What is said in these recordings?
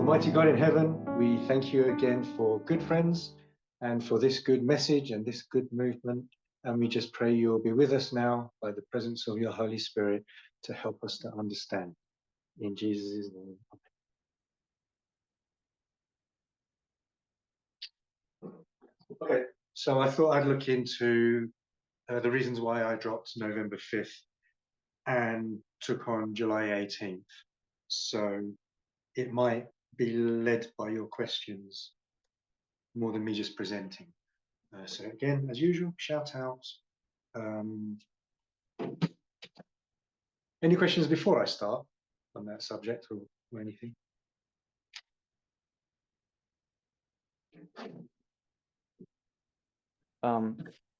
Almighty God in heaven, we thank you again for good friends and for this good message and this good movement. And we just pray you'll be with us now by the presence of your Holy Spirit to help us to understand. In Jesus' name. Okay, so I thought I'd look into the reasons why I dropped November 5th and took on July 18th. So it might be led by your questions more than me just presenting. So again, as usual, shout out. Any questions before I start on that subject or anything?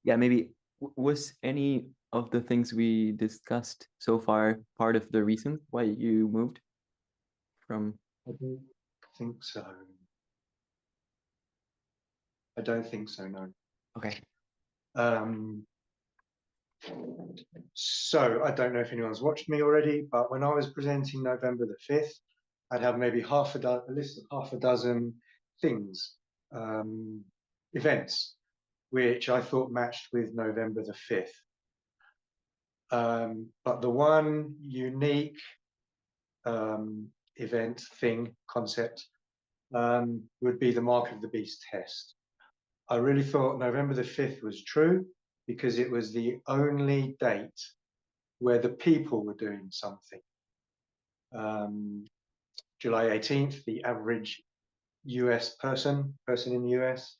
Yeah, maybe was any of the things we discussed so far part of the reason why you moved from? I don't think so. I don't think so, no. Okay. So I don't know if anyone's watched me already, but when I was presenting November the 5th, I'd have maybe a list of half a dozen things, events, which I thought matched with November the 5th. But the one unique event, thing, concept would be the Mark of the Beast test. I really thought November the 5th was true because it was the only date where the people were doing something. July 18th, the average US person in the US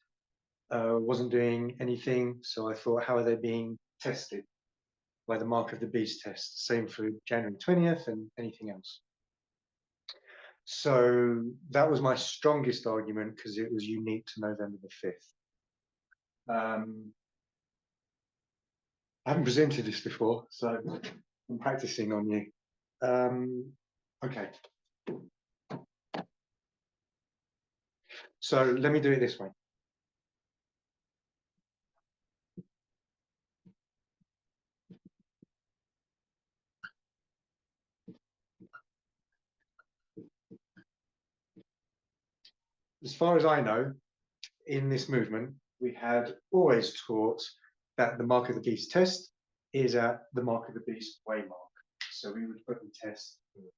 wasn't doing anything. So I thought, how are they being tested by the Mark of the Beast test? Same for January 20th and anything else. So that was my strongest argument because it was unique to November the 5th. I haven't presented this before, so I'm practicing on you. Okay. So let me do it this way. As far as I know, in this movement, we had always taught that the Mark of the Beast test is at the Mark of the Beast waymark. So we would put the test here.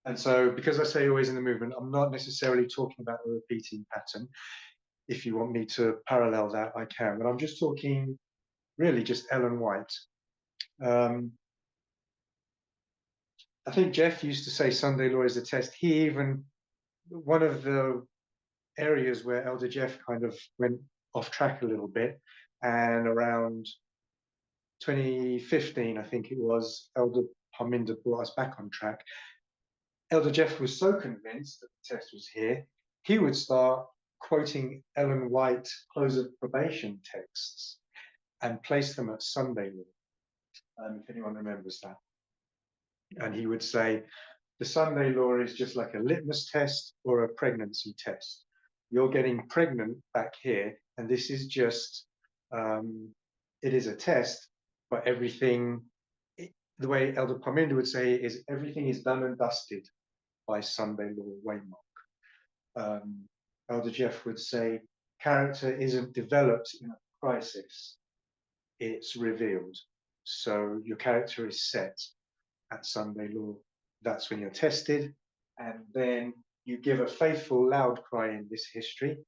And so because I say always in the movement, I'm not necessarily talking about a repeating pattern. If you want me to parallel that, I can. But I'm just talking really just Ellen White. I think Jeff used to say Sunday law is a test. He even, one of the areas where Elder Jeff kind of went off track a little bit, and around 2015, I think it was, Elder Parminder brought us back on track. Elder Jeff was so convinced that the test was here, he would start quoting Ellen White close of probation texts and place them at Sunday law, if anyone remembers that. And he would say, the Sunday law is just like a litmus test or a pregnancy test. You're getting pregnant back here, and this is just, it is a test, but everything, the way Elder Parminder would say it is, everything is done and dusted by Sunday law waymark. Elder Jeff would say, character isn't developed in a crisis, it's revealed. So your character is set at Sunday law. That's when you're tested, and then you give a faithful loud cry in this history,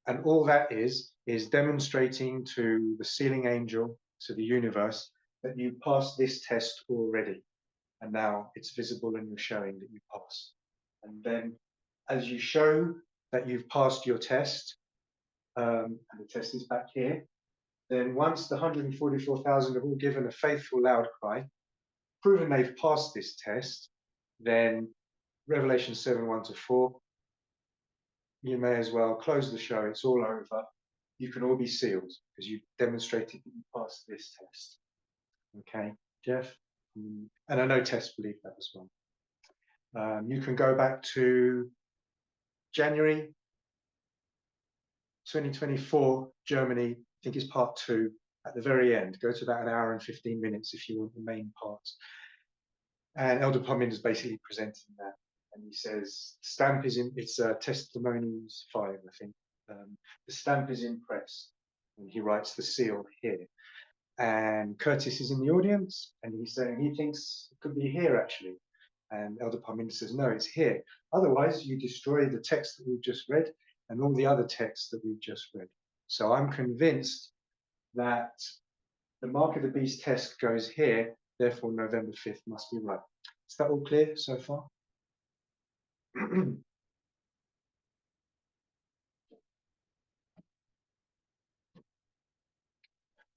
and all that is demonstrating to the sealing angel, to the universe, that you passed this test already, and now it's visible and you're showing that you passed. And then as you show that you've passed your test, and the test is back here, then once the 144,000 have all given a faithful loud cry, proven they've passed this test, then Revelation 7:1-4, you may as well close the show. It's all over. You can all be sealed because you've demonstrated that you passed this test. Okay, Jeff? And I know Tess believe that as well. You can go back to January 2024, Germany, I think it's part 2, at the very end. Go to about 1 hour and 15 minutes if you want the main parts. And Elder Parminder is basically presenting that. And he says, stamp is in, it's Testimonies 5, I think. The stamp is impressed. And he writes the seal here. And Curtis is in the audience, and he's saying he thinks it could be here actually. And Elder Parminder says, no, it's here. Otherwise, you destroy the text that we've just read and all the other texts that we've just read. So I'm convinced that the mark of the beast test goes here, therefore November 5th must be right. Is that all clear so far?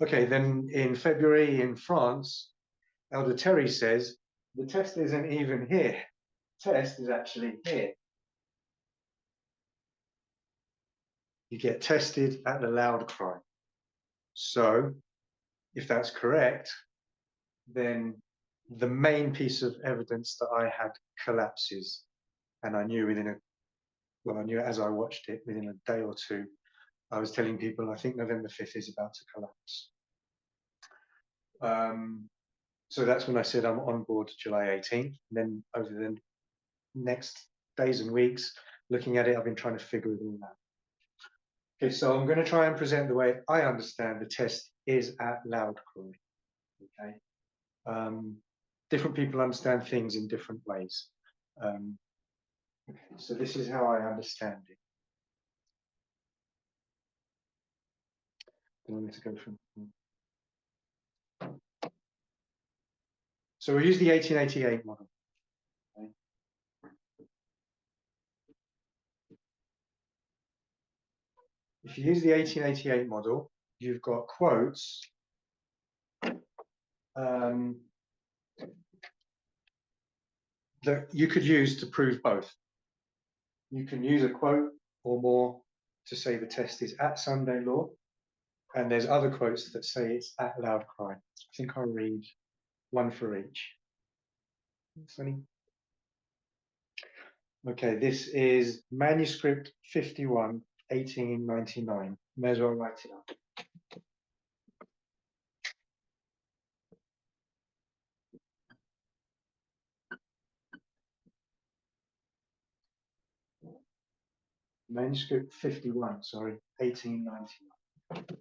Okay, then in February in France, Elder Terry says, the test isn't even here. The test is actually here. You get tested at the loud cry. So if that's correct, then the main piece of evidence that I had collapses. And I knew I knew as I watched it within a day or two, I was telling people, I think November 5th is about to collapse. So that's when I said I'm on board July 18th. And then over the next days and weeks, looking at it, I've been trying to figure it all out. Okay, so I'm going to try and present the way I understand the test is at loud cry. Okay. Different people understand things in different ways. Okay, so this is how I understand it. I'm going to go from. So we'll use the 1888 model. Okay. If you use the 1888 model, you've got quotes that you could use to prove both. You can use a quote or more to say the test is at Sunday law, and there's other quotes that say it's at loud cry. I think I'll read one for each. Sunny? Okay, this is manuscript 51, 1899. May as well write it up. Manuscript 51, sorry, 1899.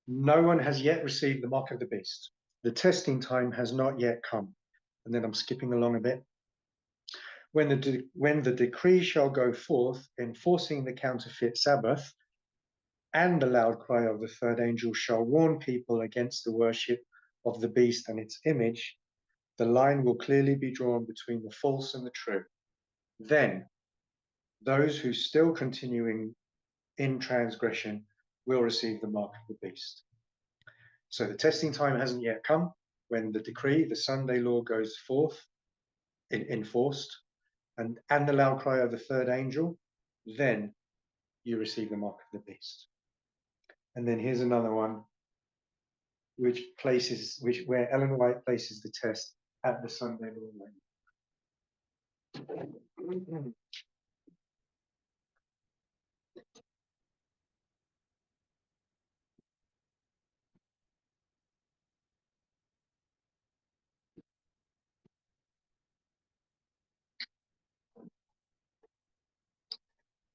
No one has yet received the mark of the beast. The testing time has not yet come. And then I'm skipping along a bit. When the decree shall go forth, enforcing the counterfeit Sabbath, and the loud cry of the third angel shall warn people against the worship of the beast and its image, the line will clearly be drawn between the false and the true. Then those who still continuing in transgression will receive the mark of the beast. So the testing time hasn't yet come. When the decree, the Sunday law goes forth, enforced, and the loud cry of the third angel, then you receive the mark of the beast. And then here's another one, where Ellen White places the test at the Sunday law line.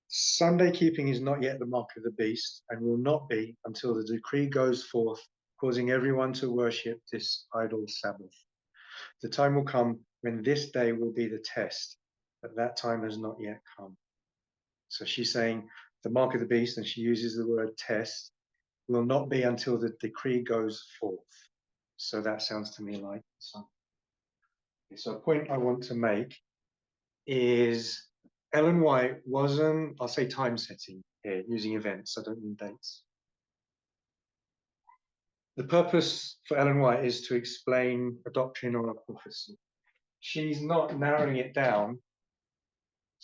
Sunday keeping is not yet the mark of the beast, and will not be until the decree goes forth, causing everyone to worship this idol Sabbath. The time will come when this day will be the test, but that time has not yet come. So she's saying the mark of the beast, and she uses the word test, will not be until the decree goes forth. So that sounds to me like something. So a point I want to make is Ellen White wasn't, I'll say time setting here, using events, I don't mean dates. The purpose for Ellen White is to explain a doctrine or a prophecy. She's not narrowing it down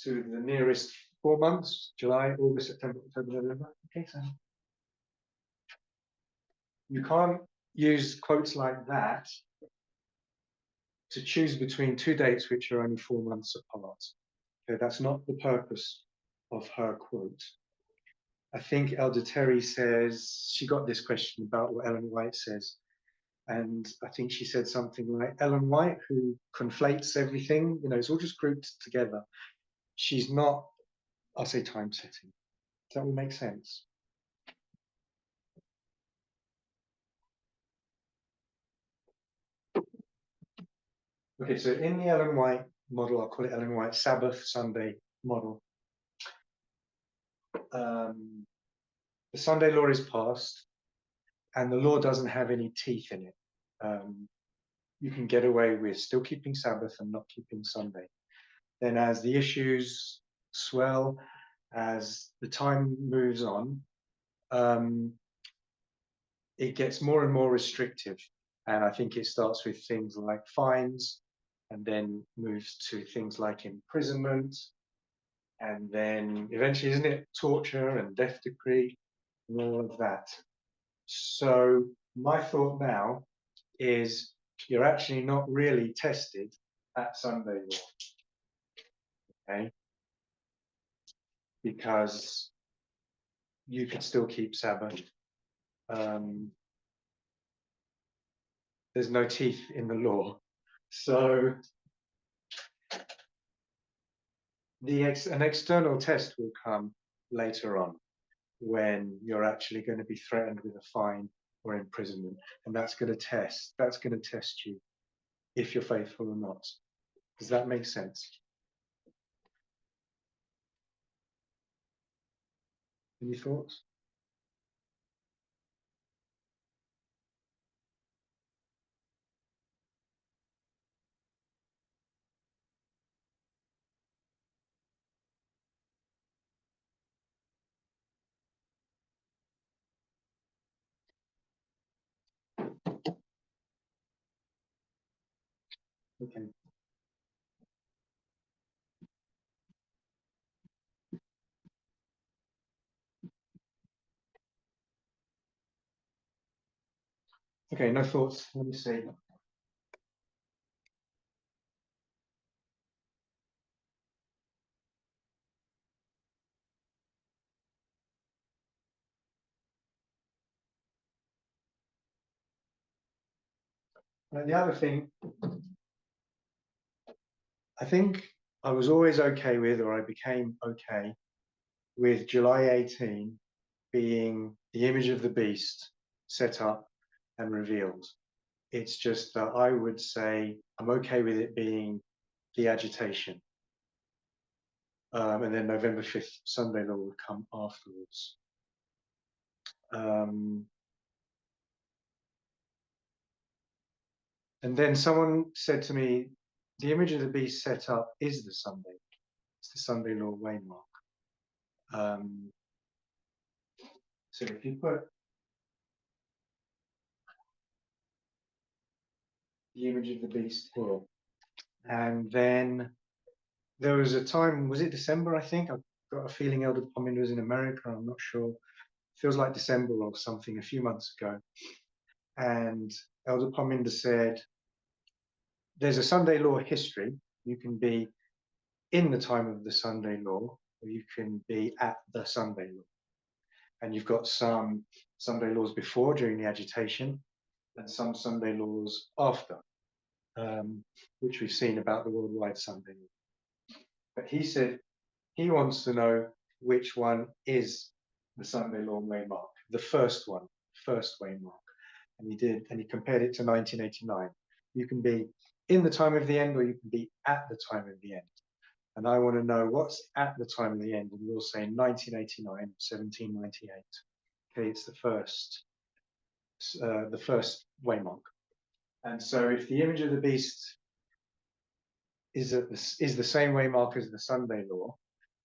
to the nearest 4 months, July, August, September, October, November. Okay, so you can't use quotes like that to choose between two dates which are only 4 months apart. Okay, that's not the purpose of her quote. I think Elder Terry says she got this question about what Ellen White says. And I think she said something like Ellen White, who conflates everything, it's all just grouped together. She's not, I'll say, time setting. Does that all make sense? Okay, so in the Ellen White model, I'll call it Ellen White Sabbath Sunday model. The Sunday law is passed, and the law doesn't have any teeth in it. You can get away with still keeping Sabbath and not keeping Sunday. Then, as the issues swell, as the time moves on, it gets more and more restrictive. And I think it starts with things like fines, and then moves to things like imprisonment, and then eventually, isn't it, torture and death decree and all of that. So my thought now is you're actually not really tested at Sunday law, okay? Because you can still keep Sabbath. There's no teeth in the law. So an external test will come later on when you're actually going to be threatened with a fine or imprisonment, and that's going to test you if you're faithful or not. Does that make sense? Any thoughts? Okay. Okay, no thoughts. Let me see. The other thing, I think I was always okay with, or I became okay with July 18 being the image of the beast set up and revealed. It's just that I would say I'm okay with it being the agitation. And then November 5th, Sunday law would come afterwards. And then someone said to me, the image of the beast set up is the Sunday. It's the Sunday law waymark. So if you put the image of the beast here, and then there was a time, was it December, I think? I've got a feeling Elder Pominder was in America, I'm not sure. Feels like December or something, a few months ago. And Elder Pominder said, there's a Sunday law history. You can be in the time of the Sunday law, or you can be at the Sunday law. And you've got some Sunday laws before, during the agitation, and some Sunday laws after, which we've seen about the worldwide Sunday law. But he said he wants to know which one is the Sunday law waymark, the first one, first waymark. And he compared it to 1989. You can be in the time of the end, or you can be at the time of the end. And I want to know what's at the time of the end, and we'll say 1989, 1798. Okay, it's the first waymark. And so if the image of the beast is the same waymark as the Sunday law,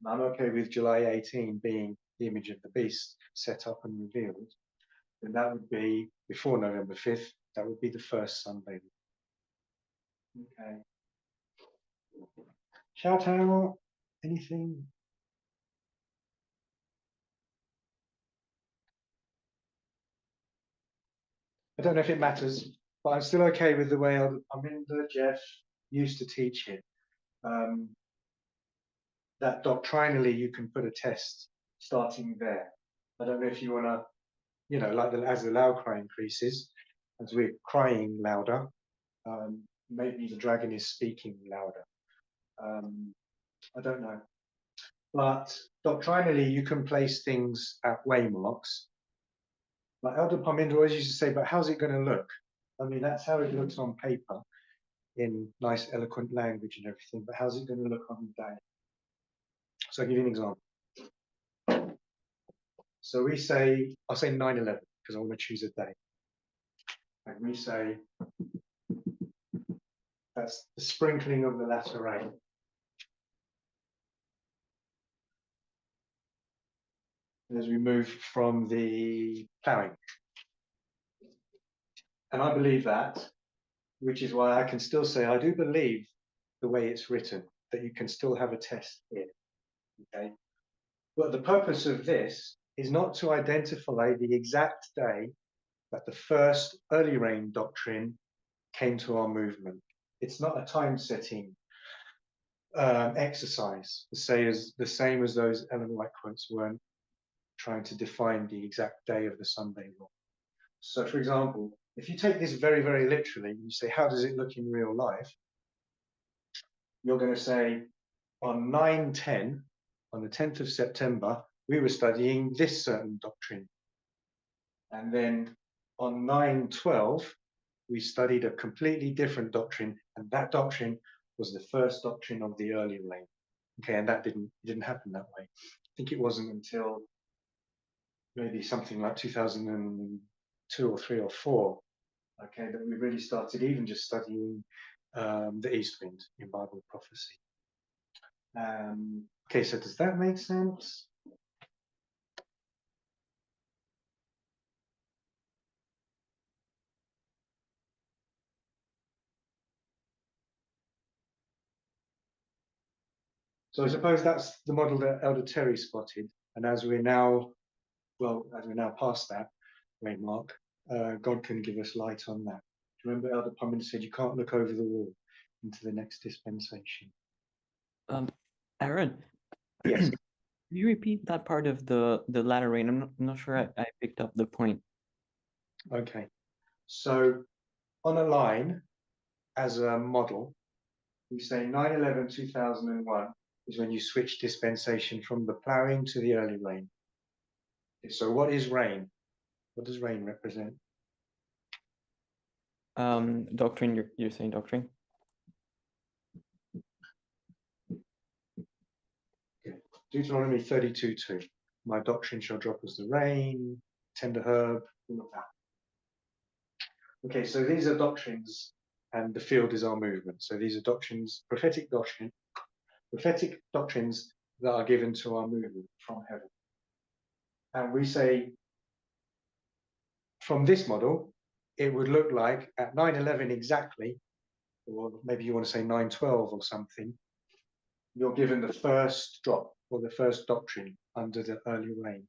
and I'm okay with July 18 being the image of the beast set up and revealed, then that would be before November 5th, that would be the first Sunday law. Okay. Shout out, anything? I don't know if it matters, but I'm still okay with the way Jeff used to teach it. that doctrinally you can put a test starting there. I don't know if you want to, you know, like as the loud cry increases, as we're crying louder, maybe the dragon is speaking louder. I don't know. But doctrinally, you can place things at waymarks. Like Elder Parminder always used to say, but how's it going to look? I mean, that's how it looks on paper in nice, eloquent language and everything, but how's it going to look on the day? So I'll give you an example. So we say, I'll say 9/11 because I want to choose a day. And we say, that's the sprinkling of the latter rain. As we move from the ploughing. And I believe that, which is why I can still say I do believe the way it's written, that you can still have a test here. Okay. But the purpose of this is not to identify the exact day that the first early rain doctrine came to our movement. It's not a time setting exercise, the same as those Ellen White quotes weren't trying to define the exact day of the Sunday law. So, for example, if you take this very, very literally, you say, how does it look in real life? You're going to say, on 9/10, on the 10th of September, we were studying this certain doctrine. And then on 9/12, we studied a completely different doctrine, and that doctrine was the first doctrine of the early rain. Okay, and that didn't happen that way. I think it wasn't until maybe something like 2002 or 3 or 4, okay, that we really started even just studying the east wind in Bible prophecy. Okay, so does that make sense? So I suppose that's the model that Elder Terry spotted, and as we're now past that waymark, God can give us light on that. Remember, Elder Pummins said you can't look over the wall into the next dispensation. Aaron, Yes. can you repeat that part of the latter rain? I'm not sure I picked up the point. Okay. So on a line, as a model, we say 9/11/2001 is when you switch dispensation from the ploughing to the early rain. So what is rain? What does rain represent? Doctrine, you're saying doctrine? Okay. Deuteronomy 32:2. My doctrine shall drop as the rain, tender herb, all of that. Okay, so these are doctrines, and the field is our movement. So these are doctrines, prophetic doctrines that are given to our movement from heaven. And we say, from this model, it would look like at 9/11 exactly, or maybe you want to say 9/12 or something, you're given the first drop or the first doctrine under the early rain,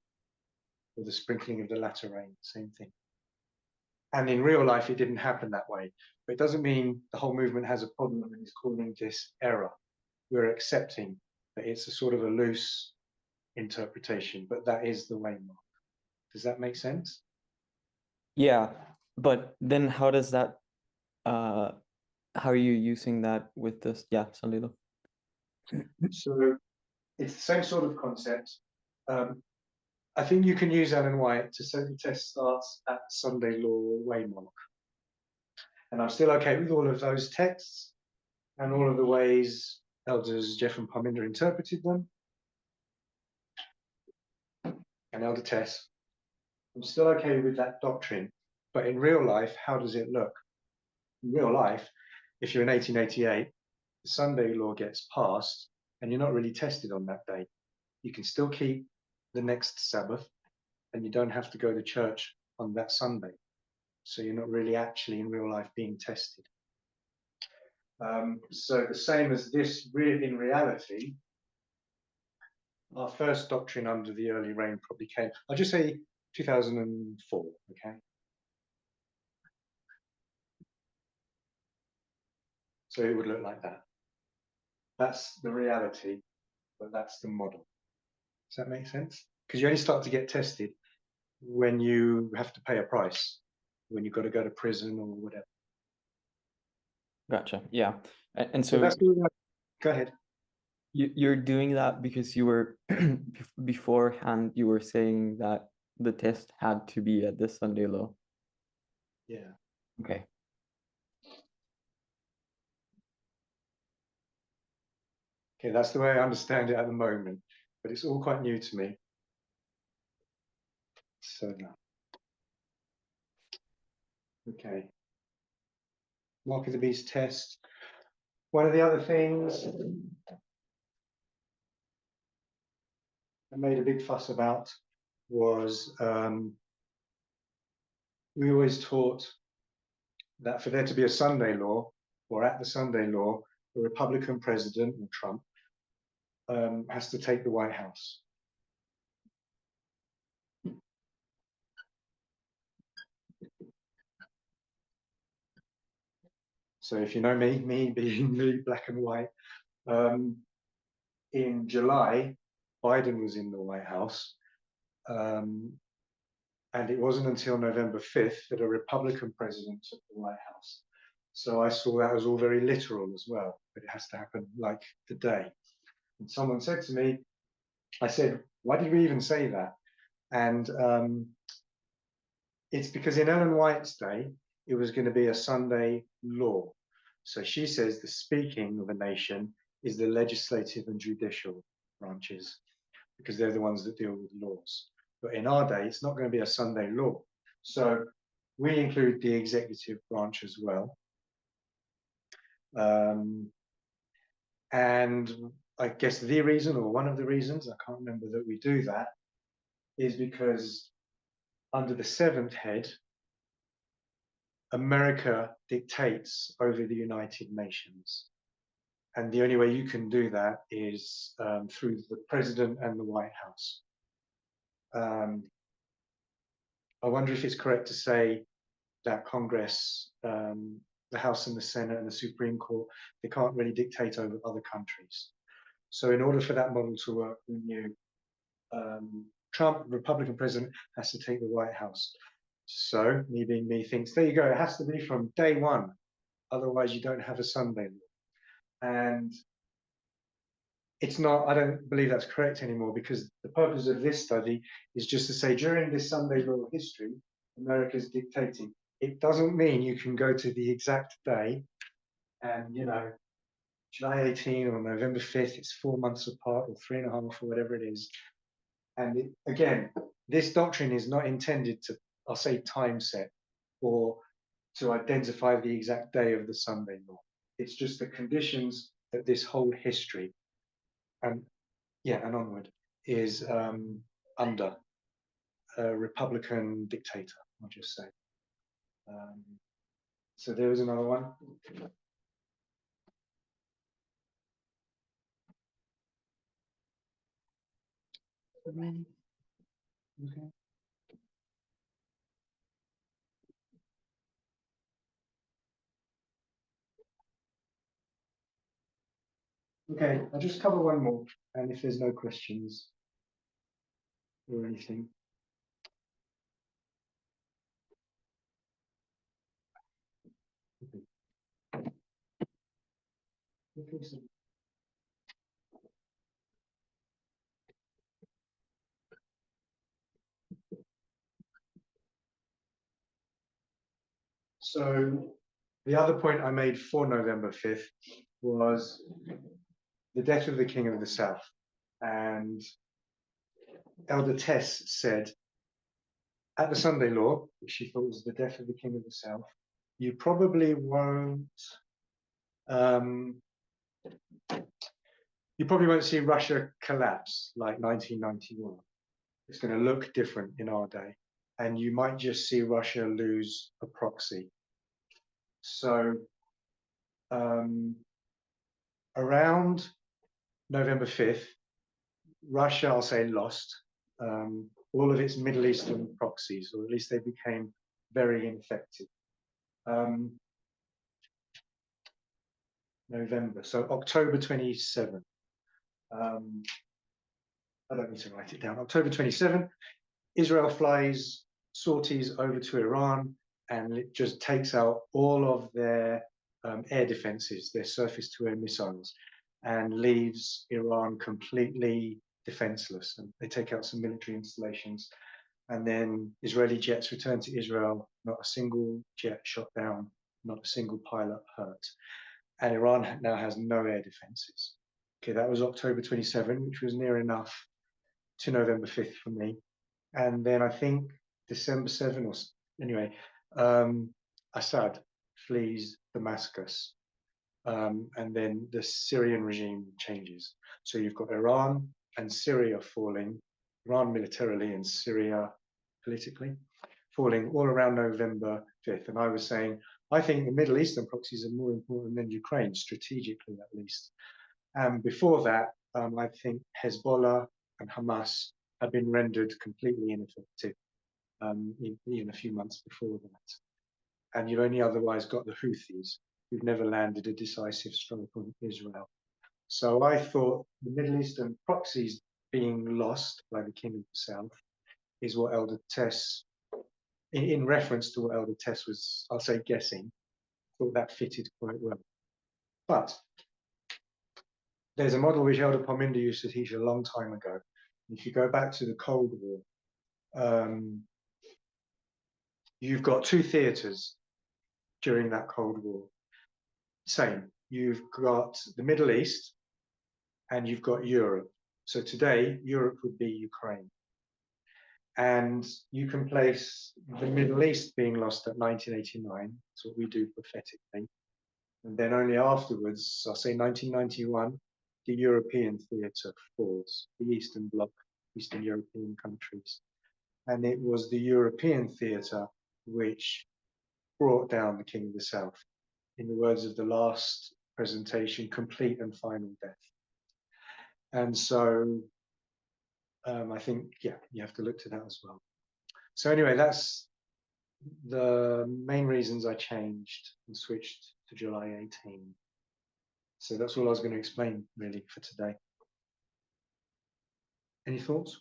or the sprinkling of the latter rain, same thing. And in real life, it didn't happen that way. But it doesn't mean the whole movement has a problem and is calling this error. We're accepting that it's a sort of a loose interpretation, but that is the waymark. Does that make sense? Yeah, but then how does that, how are you using that with this? Yeah, Sunday law. So it's the same sort of concept. I think you can use Ellen White to say the test starts at Sunday law waymark. And I'm still okay with all of those texts and all of the ways Elders Jeff and Parminder interpreted them. And Elder Tess, I'm still okay with that doctrine. But in real life, how does it look? In real life, if you're in 1888, the Sunday law gets passed and you're not really tested on that day. You can still keep the next Sabbath and you don't have to go to church on that Sunday. So you're not really actually in real life being tested. So the same as this, in reality, our first doctrine under the early rain probably came, I'll just say 2004, okay? So it would look like that. That's the reality. but that's the model. Does that make sense? Because you only start to get tested when you have to pay a price, when you've got to go to prison or whatever. Gotcha. Yeah. And So so that's all right. Go ahead. you're doing that because you were beforehand you were saying that the test had to be at the Sunday law. Yeah. Okay. Okay, that's the way I understand it at the moment, but it's all quite new to me. So, okay. Mark of the Beast test. One of the other things I made a big fuss about was we always taught that for there to be a Sunday law, or at the Sunday law, the Republican president, or Trump, has to take the White House. So if you know me being really black and white, in July, Biden was in the White House. And it wasn't until November 5th that a Republican president took the White House. So I saw that as all very literal as well, but it has to happen like the day. And someone said to me, I said, why did we even say that? And it's because in Ellen White's day, it was going to be a Sunday law. So she says the speaking of a nation is the legislative and judicial branches, because they're the ones that deal with laws. But in our day, it's not going to be a Sunday law. So we include the executive branch as well. And I guess the reason, or one of the reasons, I can't remember, that we do that is because under the seventh head, America dictates over the United Nations. And the only way you can do that is through the president and the White House. I wonder if it's correct to say that Congress, the House and the Senate and the Supreme Court, they can't really dictate over other countries. So in order for that model to work, we knew Trump, Republican president, has to take the White House. So me being me thinks, there you go, it has to be from day one. Otherwise you don't have a Sunday law. And it's not, I don't believe that's correct anymore, because the purpose of this study is just to say during this Sunday law history, America's dictating. It doesn't mean you can go to the exact day and, you know, July 18 or November 5th, it's 4 months apart or 3.5 or whatever it is. And it, again, this doctrine is not intended to, I'll say, time set or to identify the exact day of the Sunday law. It's just the conditions that this whole history and onward is under a Republican dictator, I'll just say. So there was another one. Okay. Okay, I'll just cover one more, and if there's no questions or anything. Okay. Okay, so the other point I made for November 5th was the death of the King of the South. And Elder Tess said, at the Sunday law, which she thought was the death of the King of the South, you probably won't see Russia collapse like 1991. It's going to look different in our day. And you might just see Russia lose a proxy. So around November 5th, Russia, I'll say, lost all of its Middle Eastern proxies, or at least they became very ineffective. November, so October 27th. I don't need to write it down. October 27, Israel flies sorties over to Iran, and it just takes out all of their air defenses, their surface-to-air missiles, and leaves Iran completely defenseless. And they take out some military installations, and then Israeli jets return to Israel, not a single jet shot down, not a single pilot hurt. And Iran now has no air defenses. Okay, that was October 27, which was near enough to November 5th for me. And then I think December 7, or anyway, Assad flees Damascus. And then the Syrian regime changes. So you've got Iran and Syria falling, Iran militarily and Syria politically, falling all around November 5th. And I was saying, I think the Middle Eastern proxies are more important than Ukraine, strategically at least. And before that, I think Hezbollah and Hamas had been rendered completely ineffective in a few months before that. And you've only otherwise got the Houthis, who've never landed a decisive strike on Israel. So I thought the Middle Eastern proxies being lost by the King of the South is what Elder Tess, in reference to what Elder Tess was, I'll say, guessing, thought that fitted quite well. But there's a model which Elder Parminder used to teach a long time ago. If you go back to the Cold War, you've got two theatres during that Cold War. Same, you've got the Middle East and you've got Europe. So today, Europe would be Ukraine. And you can place the Middle East being lost at 1989. That's what we do prophetically. And then only afterwards, I'll say 1991, the European theatre falls, the Eastern Bloc, Eastern European countries. And it was the European theatre which brought down the King of the South. In the words of the last presentation, complete and final death. And so I think, yeah, you have to look to that as well. So anyway, that's the main reasons I changed and switched to July 18. So that's all I was going to explain really for today. Any thoughts?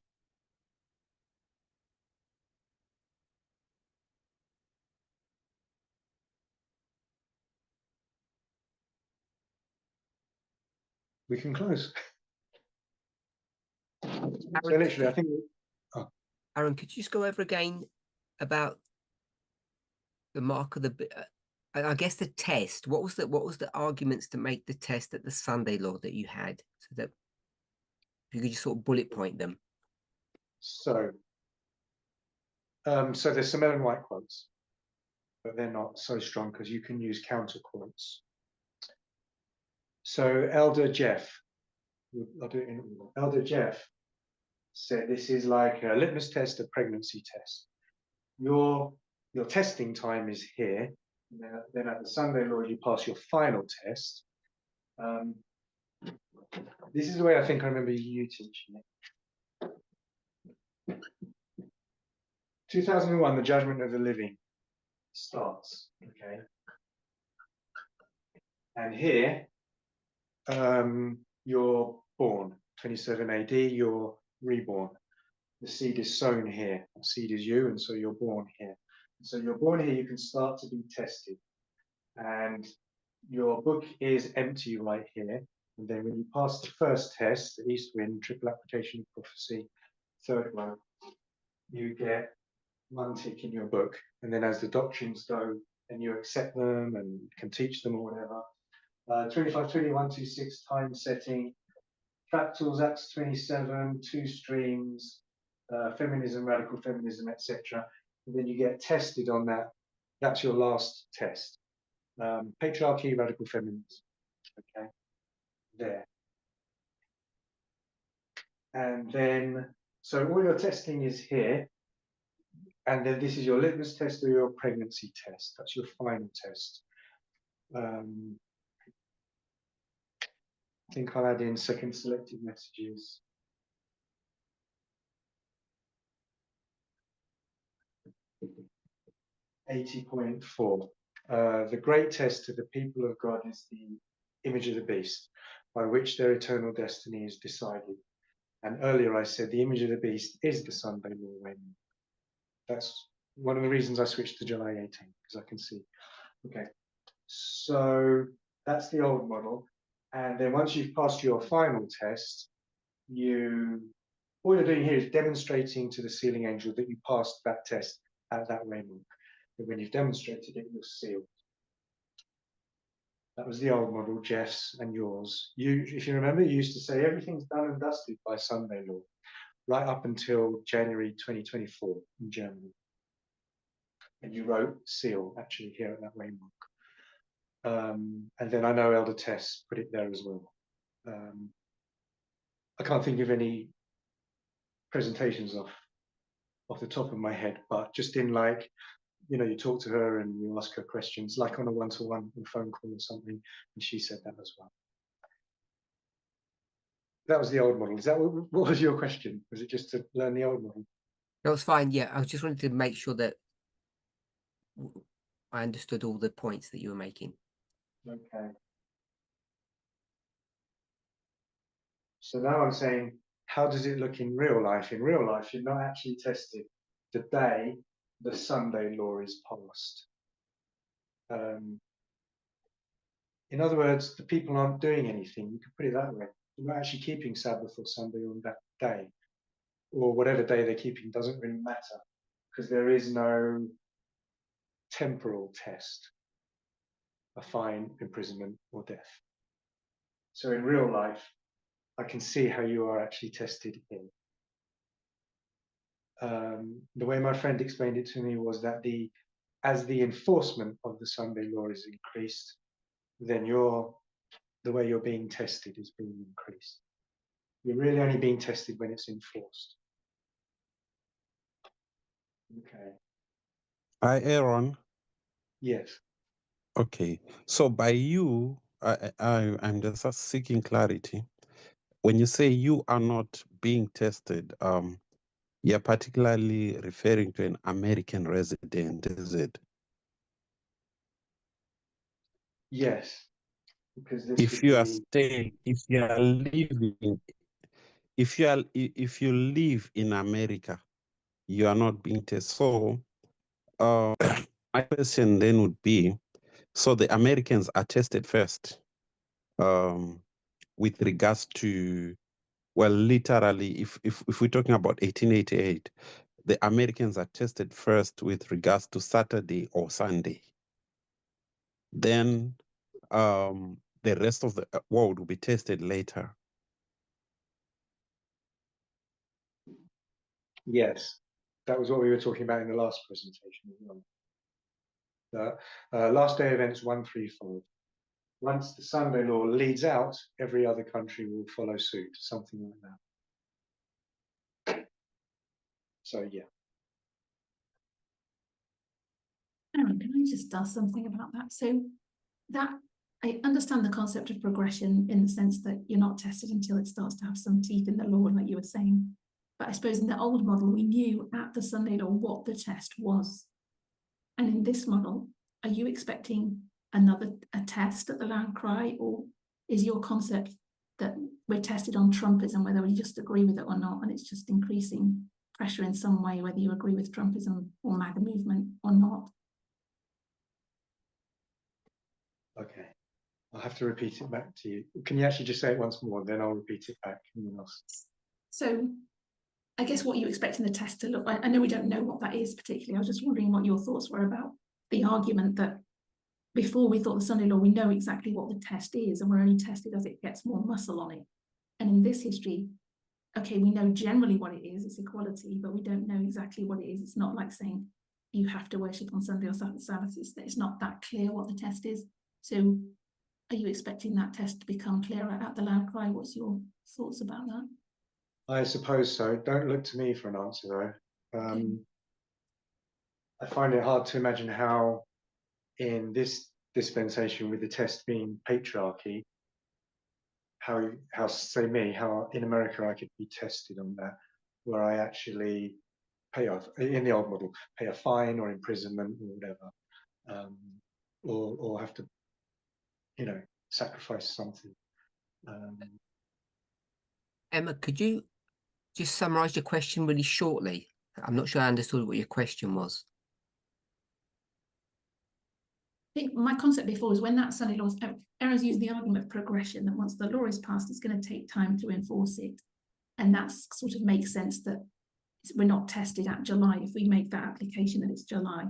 We can close. Aaron, so literally, I think. Aaron, could you just go over again about the mark of the? I guess the test. What was the arguments to make the test at the Sunday law that you had, so that you could just sort of bullet point them? So there's some Ellen White quotes, but they're not so strong because you can use counter quotes. So Elder Jeff, I'll do it in order. Elder Jeff said this is like a litmus test, a pregnancy test. Your testing time is here. Then at the Sunday law, you pass your final test. This is the way I think I remember you teaching it. 2001, the judgment of the living starts. Okay. And here, you're born. 27 AD, you're reborn. The seed is sown here. The seed is you, and so you're born here. So you're born here, you can start to be tested. And your book is empty right here. And then when you pass the first test, the East Wind, triple application of prophecy, third one, you get one tick in your book. And then as the doctrines go, and you accept them and can teach them or whatever. 25, 21, 26 time setting, fractals, Acts 27, two streams, feminism, radical feminism, etc. And then you get tested on that. That's your last test. Patriarchy, radical feminism. Okay, there. And then, so all your testing is here. And then this is your litmus test or your pregnancy test. That's your final test. I think I'll add in second selected messages. (80.4). The great test to the people of God is the image of the beast. by which their eternal destiny is decided. And earlier I said the image of the beast is the Sunday law waymark. That's one of the reasons I switched to July 18, because I can see. Okay, so that's the old model. And then once you've passed your final test, all you're doing here is demonstrating to the sealing angel that you passed that test at that waymark. And when you've demonstrated it, you're sealed. That was the old model, Jeff's and yours. If you remember, you used to say everything's done and dusted by Sunday law, right up until January 2024 in Germany. And you wrote seal actually here at that waymark. And then I know Elder Tess put it there as well. I can't think of any presentations off the top of my head, but just in like, you talk to her and you ask her questions, like on a one-to-one phone call or something, and she said that as well. That was the old model. Is that what was your question? Was it just to learn the old model? That was fine. Yeah, I just wanted to make sure that I understood all the points that you were making. Okay. So now I'm saying, how does it look in real life? In real life, you're not actually tested the day the Sunday law is passed. In other words, the people aren't doing anything. You can put it that way. They're not actually keeping Sabbath or Sunday on that day, or whatever day they're keeping doesn't really matter, because there is no temporal test, a fine, imprisonment, or death. So in real life, I can see how you are actually tested here. The way my friend explained it to me was that as the enforcement of the Sunday law is increased, then the way you're being tested is being increased. You're really only being tested when it's enforced. Okay. Hi, Aaron. Yes. Okay. So by you, I'm just seeking clarity. When you say you are not being tested, you're particularly referring to an American resident, is it? Yes. Because this If would you are be staying, if you are living, if you live in America, you are not being tested. So, my question then would be, so the Americans are tested first, with regards to, well, literally, if we're talking about 1888, the Americans are tested first with regards to Saturday or Sunday. Then the rest of the world will be tested later. yes. That was what we were talking about in the last presentation as well. Last day events 135. Once the Sunday law leads out, every other country will follow suit, something like that. So yeah. Aaron, can I just ask something about that? So that I understand the concept of progression in the sense that you're not tested until it starts to have some teeth in the law, like you were saying. But I suppose in the old model, we knew at the Sunday law what the test was. And in this model, are you expecting a test at the land cry, or is your concept that we're tested on Trumpism, whether we just agree with it or not, and it's just increasing pressure in some way, whether you agree with Trumpism or MAGA movement or not? Okay. I'll have to repeat it back to you. Can you actually just say it once more, then I'll repeat it back. So I guess what you expect in the test to look like, I know we don't know what that is particularly. I was just wondering what your thoughts were about the argument that before we thought the Sunday law, we know exactly what the test is, and we're only tested as it gets more muscle on it. And in this history, okay, we know generally what it is, it's equality, but we don't know exactly what it is. It's not like saying you have to worship on Sunday or Sabbath. It's not that clear what the test is. So are you expecting that test to become clearer at the loud cry? What's your thoughts about that? I suppose so. Don't look to me for an answer though. Okay. I find it hard to imagine how in this dispensation with the test being patriarchy, how in America I could be tested on that, where I actually pay off in the old model, pay a fine or imprisonment or whatever, or have to, sacrifice something. Emma, could you just summarize your question really shortly? I'm not sure I understood what your question was. I think my concept before was when that Sunday law, Aaron's used the argument of progression, that once the law is passed, it's going to take time to enforce it. And that sort of makes sense that we're not tested at July if we make that application that it's July.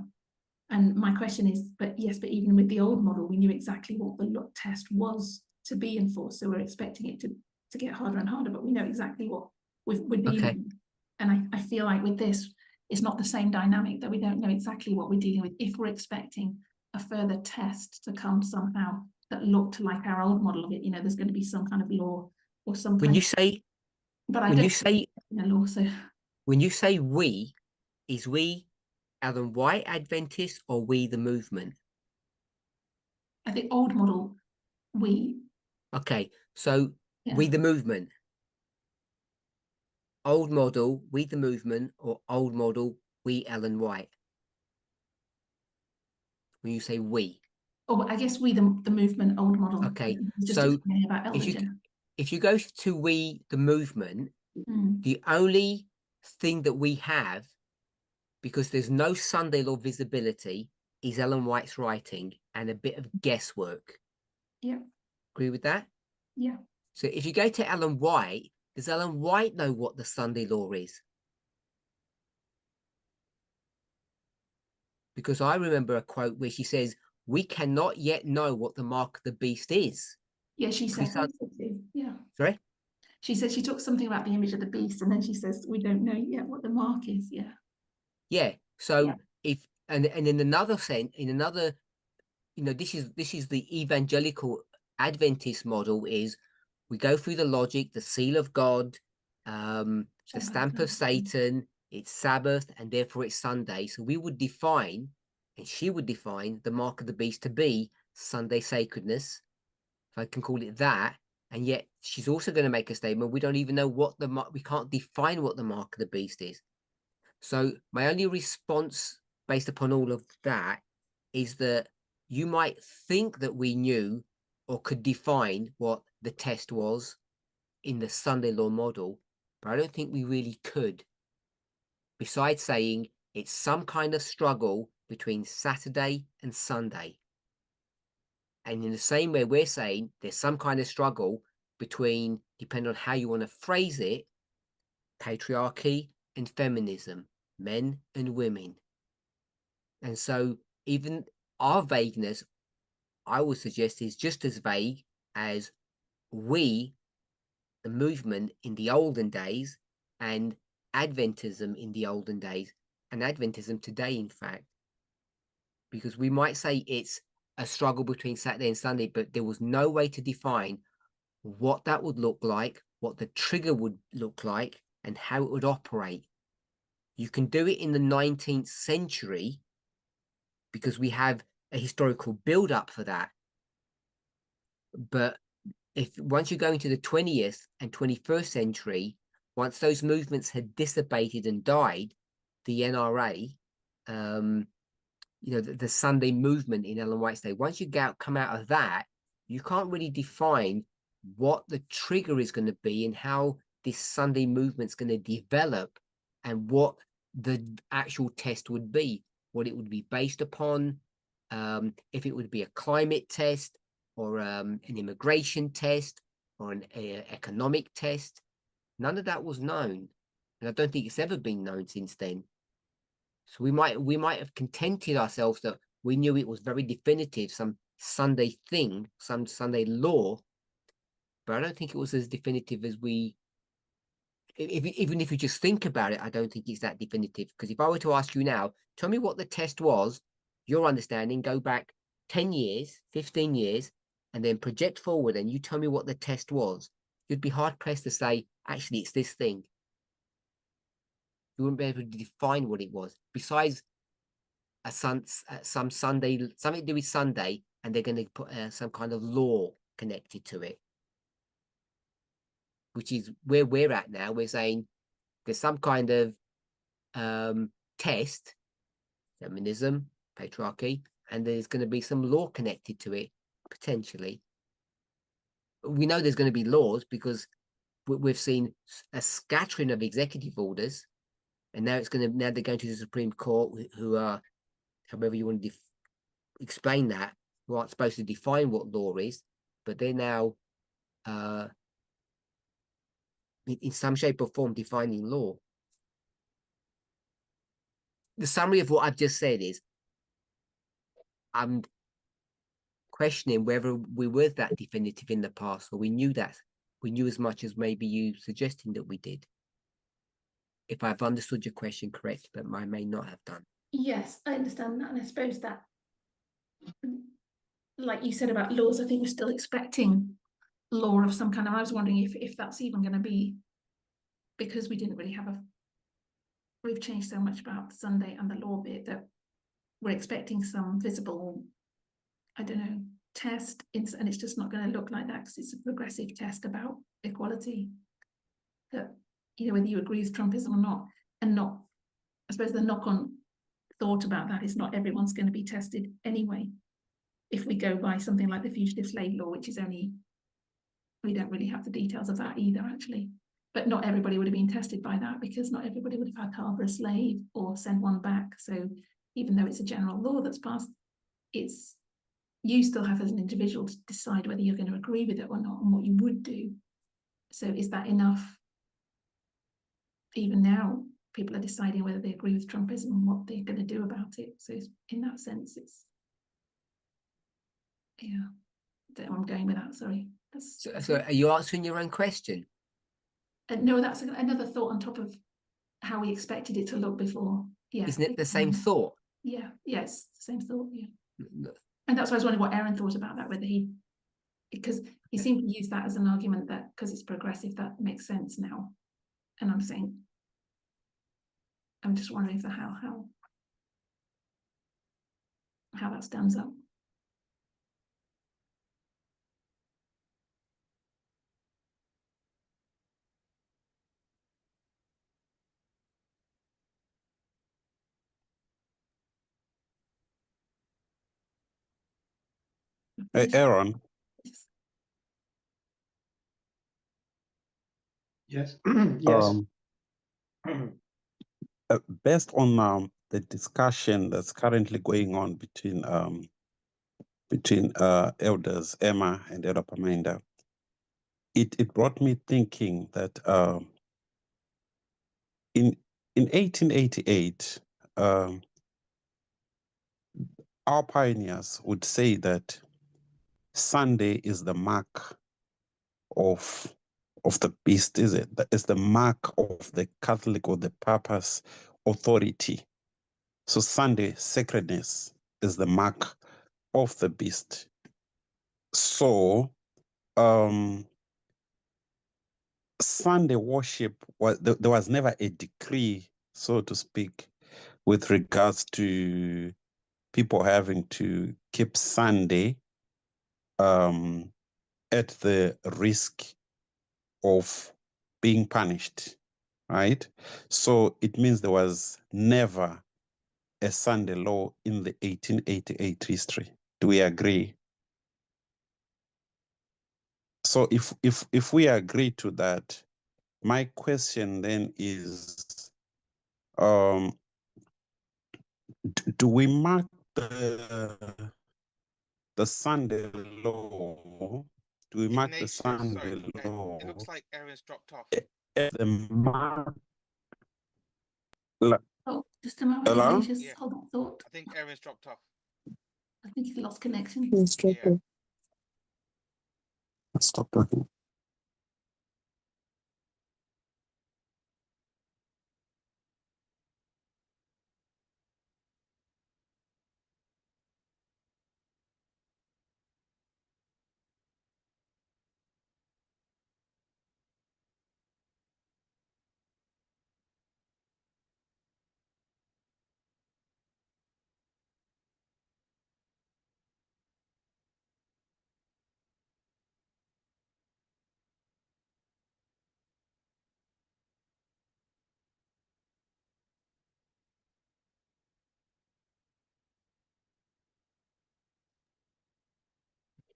And my question is, but even with the old model, we knew exactly what the test was to be enforced. So we're expecting it to get harder and harder, but we know exactly what we're dealing with. And I feel like with this, it's not the same dynamic, that we don't know exactly what we're dealing with. If we're expecting a further test to come somehow that looked like our old model of it, there's going to be some kind of law or some When kind you say, but I when don't you say, law, so when you say we, is we Ellen White Adventist or we the movement? I think old model we. Okay, so Yeah. we the movement. Old model, we the movement, or old model, we Ellen White? When you say we. Oh, I guess we the movement old model. Okay, Just so explaining about Elder Jeff. if you go to we the movement, the only thing that we have, because there's no Sunday law visibility, is Ellen White's writing and a bit of guesswork. Yeah. Agree with that? Yeah. So if you go to Ellen White, does Ellen White know what the Sunday law is? Because I remember a quote where she says, "We cannot yet know what the mark of the beast is." Yeah, she said that too. Yeah. Sorry? She said she took something about the image of the beast, and then she says, we don't know yet what the mark is. Yeah. Yeah. So yeah. if and in another sense, this is the evangelical Adventist model, is we go through the logic, the seal of God, the stamp of Satan, it's Sabbath, and therefore it's Sunday. So we would define, and she would define, the mark of the beast to be Sunday sacredness, if I can call it that. And yet she's also going to make a statement, we don't even know what we can't define what the mark of the beast is. So my only response based upon all of that is that you might think that we knew or could define what the test was in the Sunday law model, but I don't think we really could. Besides saying it's some kind of struggle between Saturday and Sunday. And in the same way, we're saying there's some kind of struggle between, depending on how you want to phrase it, patriarchy and feminism, men and women. And so even our vagueness, I would suggest, is just as vague as we, the movement in the olden days, and Adventism in the olden days, and Adventism today, in fact. Because we might say it's a struggle between Saturday and Sunday, but there was no way to define what that would look like, what the trigger would look like, and how it would operate. You can do it in the 19th century because we have a historical build-up for that. But once you go into the 20th and 21st century, once those movements had dissipated and died, the NRA, the Sunday movement in Ellen White's day, once you come out of that, you can't really define what the trigger is going to be and how this Sunday movement's going to develop and what the actual test would be, what it would be based upon, if it would be a climate test or an immigration test or an economic test. None of that was known, and I don't think it's ever been known since then. So we might have contented ourselves that we knew it was very definitive, some Sunday thing, some Sunday law, but I don't think it was as definitive as even if you just think about it, I don't think it's that definitive. Because if I were to ask you now, tell me what the test was, your understanding, go back 10 years, 15 years, and then project forward, and you tell me what the test was, you'd be hard pressed to say, actually, it's this thing. You wouldn't be able to define what it was. Besides some Sunday, something to do with Sunday, and they're going to put some kind of law connected to it, which is where we're at now. We're saying there's some kind of test, feminism, patriarchy, and there's going to be some law connected to it, potentially. we know there's going to be laws because we've seen a scattering of executive orders, and now now they're going to the Supreme Court, who are, however you want to explain that, who aren't supposed to define what law is, but they're now in some shape or form defining law. The summary of what I've just said is, I'm questioning whether we were that definitive in the past, or we knew as much as maybe you suggesting that we did. If I've understood your question correct, but I may not have done. Yes, I understand that, and I suppose that, like you said about laws, I think we're still expecting law of some kind. And I was wondering if that's even going to be, because we didn't really have we've changed so much about Sunday and the law bit, that we're expecting some visible, I don't know, test, and it's just not going to look like that because it's a progressive test about equality. That, you know, whether you agree with Trumpism or not, and not, I suppose the knock-on thought about that is not everyone's going to be tested anyway. If we go by something like the fugitive slave law, which is only, we don't really have the details of that either, actually. But not everybody would have been tested by that, because not everybody would have had to harbor a slave or send one back. So even though it's a general law that's passed, it's, you still have as an individual to decide whether you're going to agree with it or not, and what you would do. So is that enough? Even now, people are deciding whether they agree with Trumpism and what they're going to do about it. So in that sense, it's, yeah, I don't know where I'm going with that, sorry. So are you answering your own question? No, that's another thought on top of how we expected it to look before. Yeah. Isn't it the same thought? Yeah, yes, same thought, yeah. No. And that's why I was wondering what Aaron thought about that, whether because he seemed to use that as an argument that because it's progressive, that makes sense now. And I'm saying, I'm just wondering for how that stands up. Aaron, Yes. Yes. based on the discussion that's currently going on between elders Emma and Elder Paminda, it brought me thinking that in 1888, our pioneers would say that Sunday is the mark of the beast, is it? That is the mark of the Catholic or the Papa's authority. So Sunday sacredness is the mark of the beast. So Sunday worship there was never a decree, so to speak, with regards to people having to keep Sunday at the risk of being punished, right? So it means there was never a Sunday law in the 1888 history. Do we agree? So if we agree to that, my question then is, do we mark the Sunday law? Do we mark the Ignatius, Sunday sorry, law? it looks like Aaron's dropped off. At the mark? Oh, just a moment, Hello? Ignatius, Yeah. hold that thought. I think Aaron's dropped off. I think he's lost connection. Yeah. Stop talking.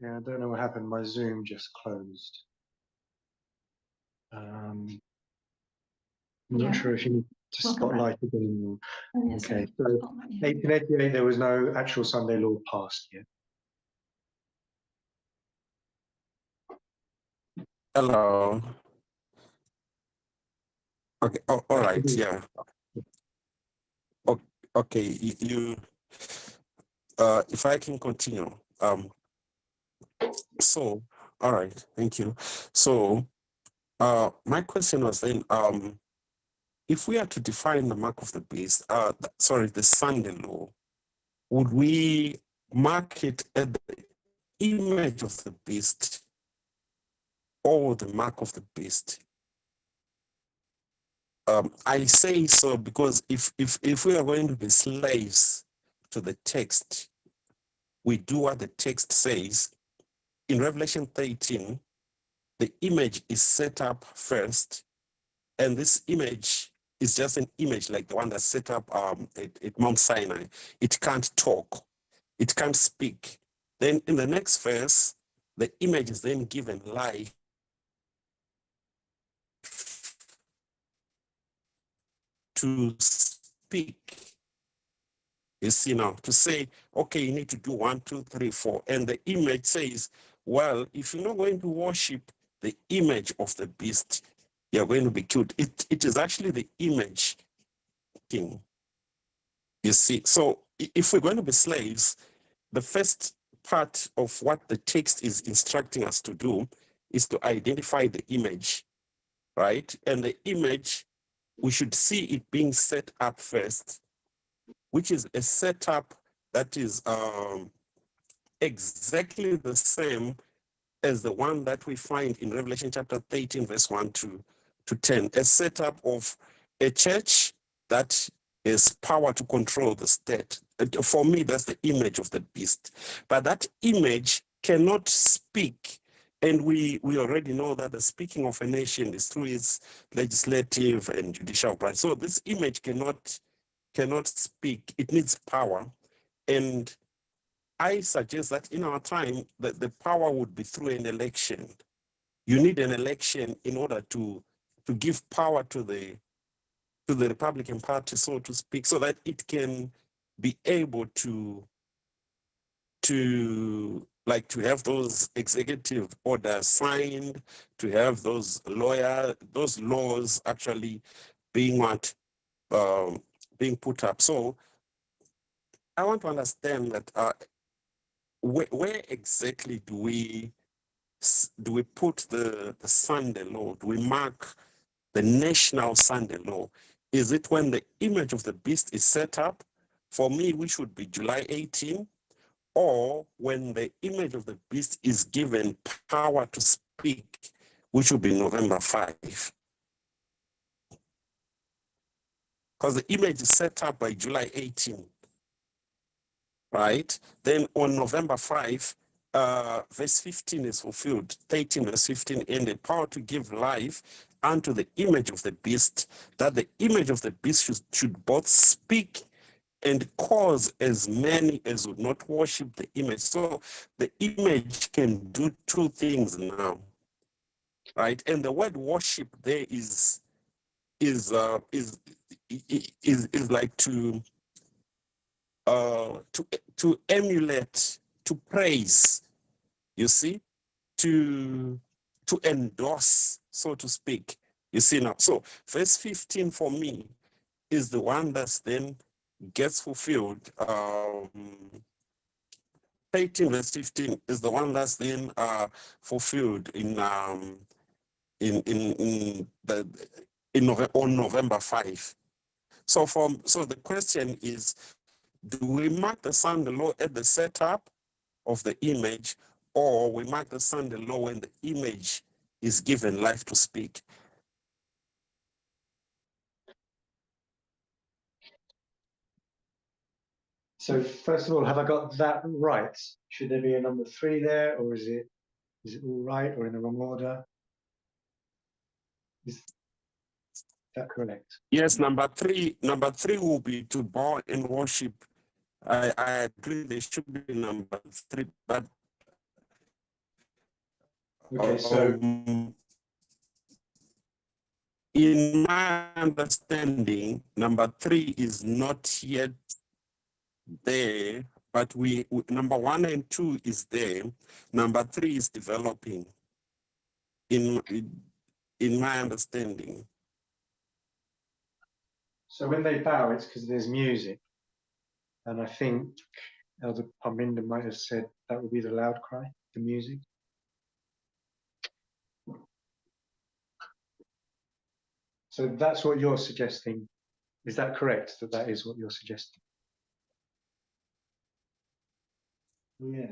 Yeah, I don't know what happened. My Zoom just closed. I'm Yeah. not sure if you need to Welcome back. spotlight again. Oh, yeah, Okay, sorry. so Oh, yeah. 1888, there was no actual Sunday law passed yet. Hello. Okay. Oh, all right. Yeah. Okay. If I can continue. So, all right. Thank you. So, my question was then, if we are to define the mark of the beast, the Sunday law, would we mark it at the image of the beast or the mark of the beast? I say so because if we are going to be slaves to the text, we do what the text says. In Revelation 13, the image is set up first, and this image is just an image like the one that's set up at Mount Sinai. It can't talk, it can't speak. Then in the next verse, the image is then given life to speak. You see now, to say, okay, you need to do 1, 2, 3, 4. And the image says, well, if you're not going to worship the image of the beast, you're going to be killed. It is actually the image thing. You see, so if we're going to be slaves, the first part of what the text is instructing us to do is to identify the image, right? And the image, we should see it being set up first, which is a setup that is exactly the same as the one that we find in Revelation chapter 13, verse 1 to 10, a setup of a church that has power to control the state. For me, that's the image of the beast. But that image cannot speak. And we already know that the speaking of a nation is through its legislative and judicial branch. So this image cannot speak. It needs power. And I suggest that in our time, that the power would be through an election. You need an election in order to give power to the Republican Party, so to speak, so that it can be able to have those executive orders signed, to have those laws actually being being put up. So I want to understand that where exactly do we put the Sunday law? Do we mark the national Sunday law? Is it when the image of the beast is set up? For me, we should be July 18, or when the image of the beast is given power to speak, which will be November 5. Because the image is set up by July 18, right? Then on November 5, verse 15 is fulfilled. 13 verse 15 ended. Power to give life unto the image of the beast, that the image of the beast should both speak and cause as many as would not worship the image. So the image can do two things now, right? And the word worship there is like to emulate, to praise, you see, to endorse, so to speak. You see now. So verse 15 for me is the one that's then gets fulfilled. 18 verse 15 is the one that's then fulfilled on November 5. So the question is, do we mark the Sunday law at the setup of the image, or we mark the Sunday law when the image is given life to speak? So first of all, have I got that right? Should there be a number 3 there, or is it all right or in the wrong order? Is that correct? Yes, number three will be to bow and worship. I agree there should be number 3, but Okay, so in my understanding, number 3 is not yet there, but number 1 and 2 is there. Number 3 is developing. In my understanding. so when they bow, it's because there's music, and I think Elder Parminder might have said that would be the loud cry, the music. So that's what you're suggesting. Is that correct? That is what you're suggesting? Yeah.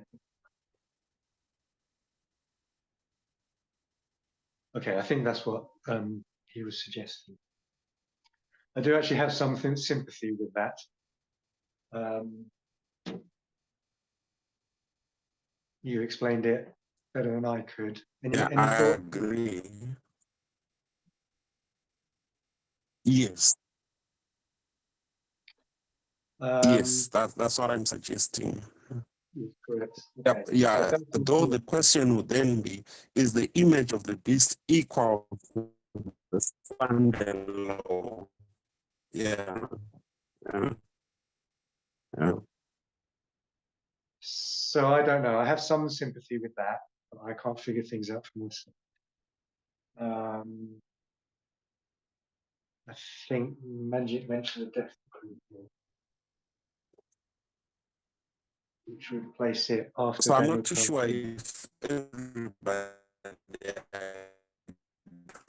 Okay, I think that's what he was suggesting. I do actually have some sympathy with that. You explained it better than I could. Any I thought? agree. Yes. Yes, that's what I'm suggesting. Correct. Yep. Okay. Yeah. So Though the question would then be, is the image of the beast equal to the standard law? Yeah. Yeah. Yeah. So I don't know. I have some sympathy with that, but I can't figure things out for myself. I think Manjit mentioned the death decree here, which would place it after So I'm Daniel not too 12. sure if everybody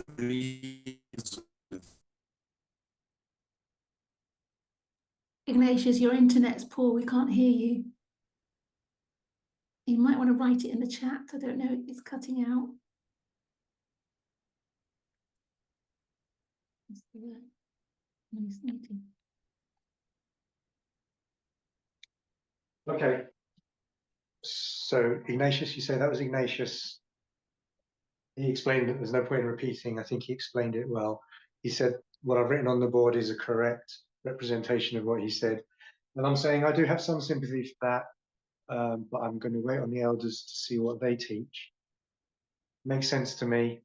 agrees with. Ignatius, your internet's poor. We can't hear you. You might want to write it in the chat. I don't know. It's cutting out. What's the word? Nice meeting. Okay. So Ignatius, you say that was Ignatius. He explained it. There's no point in repeating. I think he explained it well. He said what I've written on the board is a correct representation of what he said. And I'm saying I do have some sympathy for that, but I'm going to wait on the elders to see what they teach. Makes sense to me.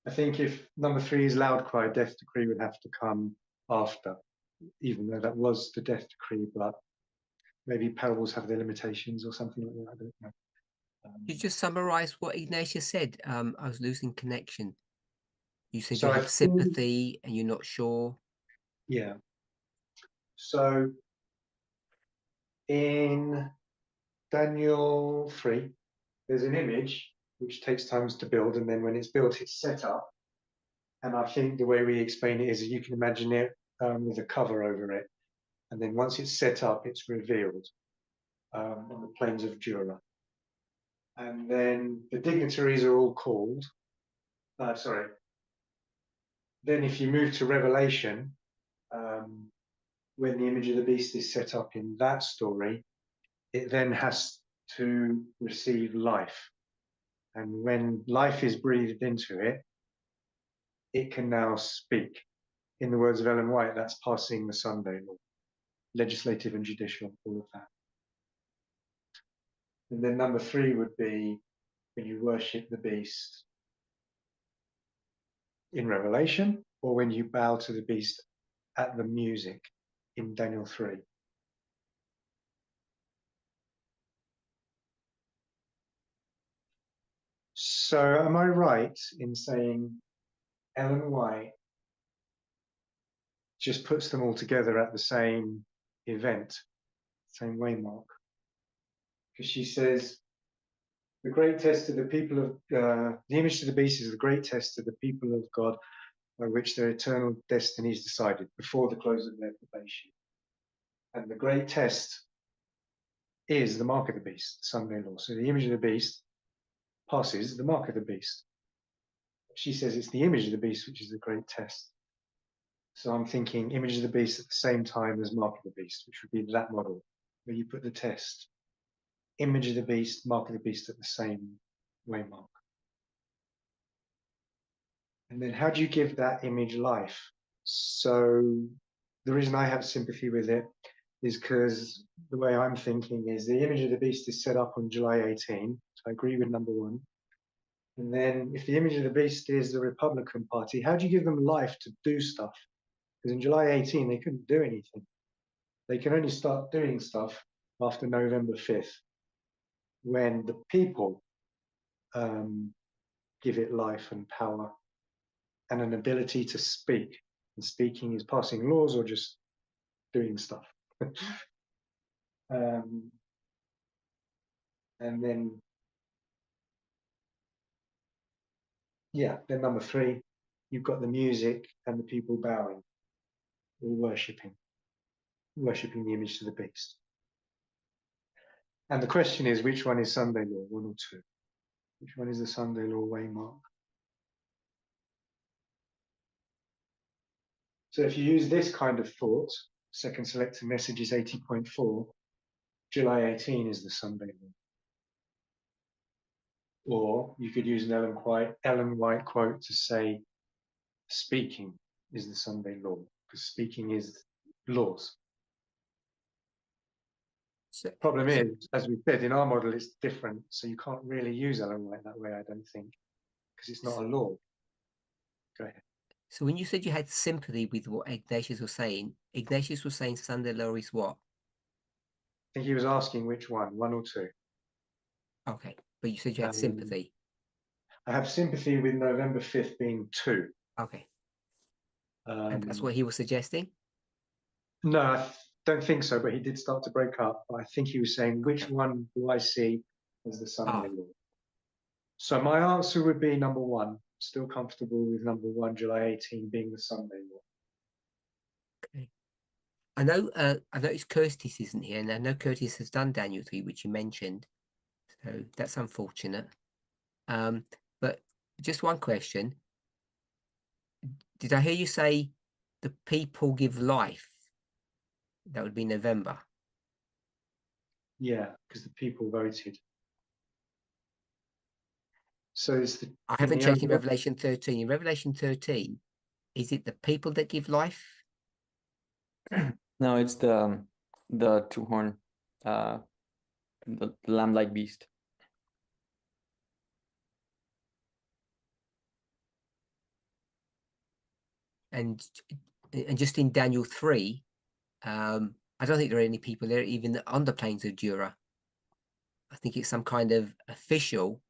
I think if number 3 is loud cry, death decree would have to come after, even though that was the death decree, but maybe parables have their limitations or something like that. I don't know. You just summarize what Ignatius said. I was losing connection. You said So you I have think- sympathy and you're not sure. Yeah. So in Daniel 3, there's an image which takes time to build, and then when it's built, it's set up. And I think the way we explain it is you can imagine it with a cover over it. And then once it's set up, it's revealed on the plains of Jura. And then the dignitaries are all called. Then if you move to Revelation, when the image of the beast is set up in that story, it then has to receive life. And when life is breathed into it, it can now speak. In the words of Ellen White, that's passing the Sunday law, legislative and judicial, all of that. And then number 3 would be when you worship the beast in Revelation, or when you bow to the beast at the music in Daniel 3. So am I right in saying Ellen White just puts them all together at the same event, same waymark? Because she says, the great test of the people of, the image of the beast is the great test of the people of God by which their eternal destiny is decided before the close of their probation. And the great test is the mark of the beast, the Sunday law. So the image of the beast passes the mark of the beast. She says it's the image of the beast which is the great test. So I'm thinking image of the beast at the same time as mark of the beast, which would be that model where you put the test. Image of the beast, mark of the beast at the same waymark. And then how do you give that image life? So the reason I have sympathy with it is because the way I'm thinking is the image of the beast is set up on July 18. So I agree with number one. And then if the image of the beast is the Republican Party, how do you give them life to do stuff? Because in July 18, they couldn't do anything. They can only start doing stuff after November 5th, when the people give it life and power and an ability to speak. And speaking is passing laws or just doing stuff. And then, yeah, then number three, you've got the music and the people bowing or worshipping the image to the beast. And the question is, which one is Sunday law, one or two? Which one is the Sunday law waymark? So if you use this kind of thought, second selected message is 80.4, July 18 is the Sunday law. Or you could use an Ellen White quote to say, speaking is the Sunday law, because speaking is laws. So, Problem is, as we said, in our model, it's different. So you can't really use Ellen White that way, I don't think, because it's not a law. Go ahead. so when you said you had sympathy with what Ignatius was saying Sunday law is what? I think he was asking which one or two. Okay, but you said you had sympathy. I have sympathy with November 5th being two. Okay, and that's what he was suggesting? No, I don't think so, but he did start to break up. But I think he was saying, which one do I see as the Sunday law? So my answer would be number one. Still comfortable with number one, July 18 being the Sunday law. Okay. I know I noticed Curtis isn't here, and I know Curtis has done Daniel 3, which you mentioned. So that's unfortunate. But just one question. Did I hear you say the people give life? That would be November. Yeah, because the people voted. So it's the. I haven't checked in Revelation 13. In Revelation 13, is it the people that give life? No, it's the two horn, the lamb-like beast. And just in Daniel 3, I don't think there are any people there, even on the plains of Dura. I think it's some kind of official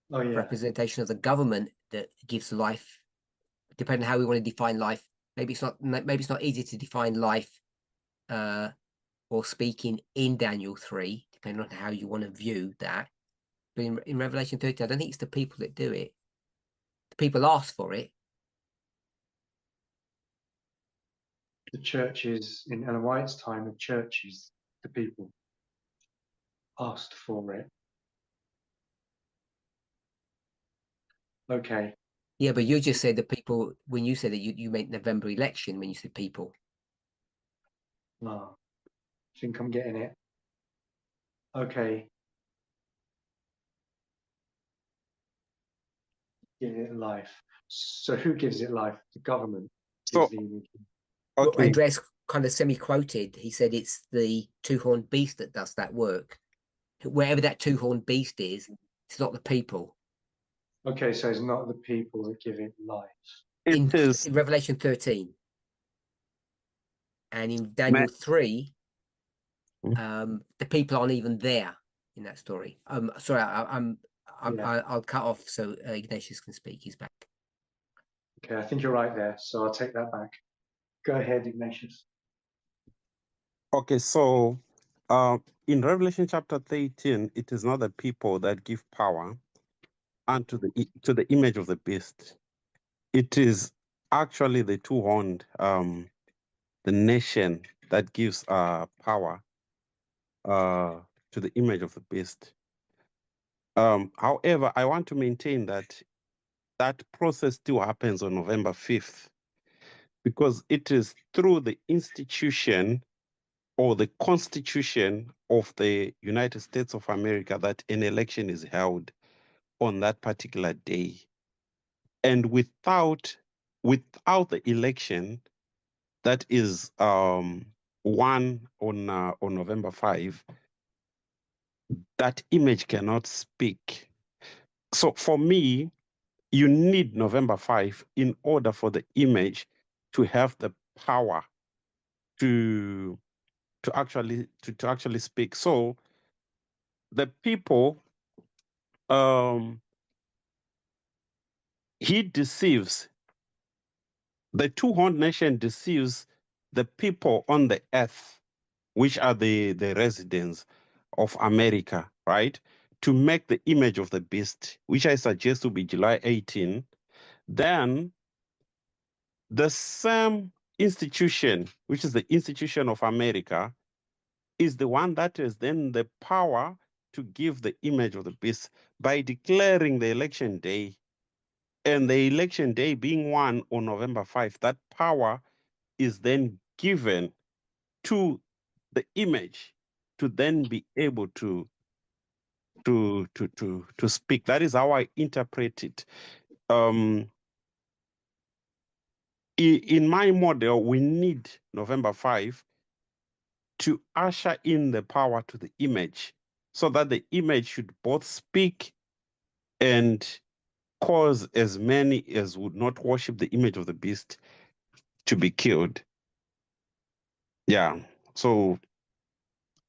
representation of the government that gives life, depending on how we want to define life. Maybe it's not easy to define life or speaking in Daniel 3, depending on how you want to view that. But in Revelation 13, I don't think it's the people that do it. The people ask for it. The churches in Ellen White's time, the churches, the people asked for it. Okay. Yeah, but you just said the people, when you said that you meant November election when you said people. Oh, I think I'm getting it. Okay. Give it life. So who gives it life? The government. So, Well, okay. Andres kind of semi-quoted. He said it's the two-horned beast that does that work. Wherever that two-horned beast is, it's not the people. Okay, so it's not the people that give it life. In It is. Revelation 13. And in Ma- Daniel 3, Mm. the people aren't even there in that story. Sorry, Yeah. I'll cut off so Ignatius can speak. He's back. Okay, I think you're right there. So I'll take that back. Go ahead, Ignatius. Okay, so in Revelation chapter 13, it is not the people that give power unto the image of the beast. It is actually the two-horned, the nation that gives power to the image of the beast. However, I want to maintain that that process still happens on November 5th, because it is through the institution or the Constitution of the United States of America that an election is held on that particular day. And without the election, that is one on November 5, that image cannot speak. So for me, you need November 5 in order for the image to have the power to actually speak. So the people, he deceives, the two-horned nation deceives the people on the earth, which are the residents of America, right? To make the image of the beast, which I suggest will be July 18. Then the same institution, which is the institution of America, is the one that has then the power to give the image of the beast by declaring the election day. And the election day being one on November 5, that power is then given to the image to then be able to speak. That is how I interpret it. In my model, we need November 5 to usher in the power to the image so that the image should both speak and cause as many as would not worship the image of the beast to be killed. Yeah, so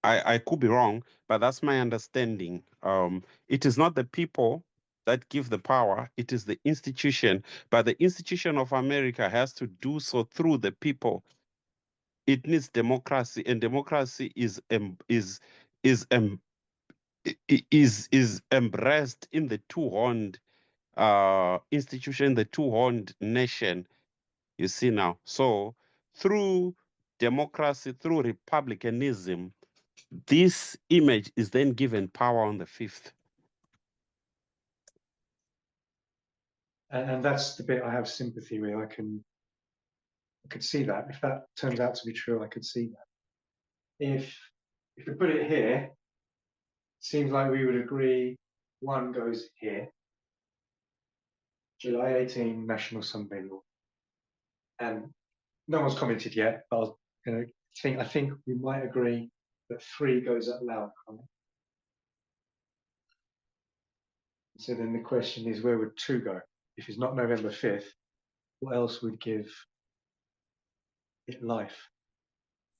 I could be wrong, but that's my understanding. It is not the people that give the power, it is the institution, but the institution of America has to do so through the people. It needs democracy, and democracy is embraced in the two-horned institution, the two-horned nation, you see now. So through democracy, through republicanism, this image is then given power on the 5th. And that's the bit I have sympathy with. I could see that. If that turns out to be true, I could see that. If we put it here, seems like we would agree one goes here. July 18, National Sunday Law. And no one's commented yet, but I was going to I think we might agree that 3 goes at loud cry. So then the question is, where would 2 go? If it's not November 5th, what else would give it life?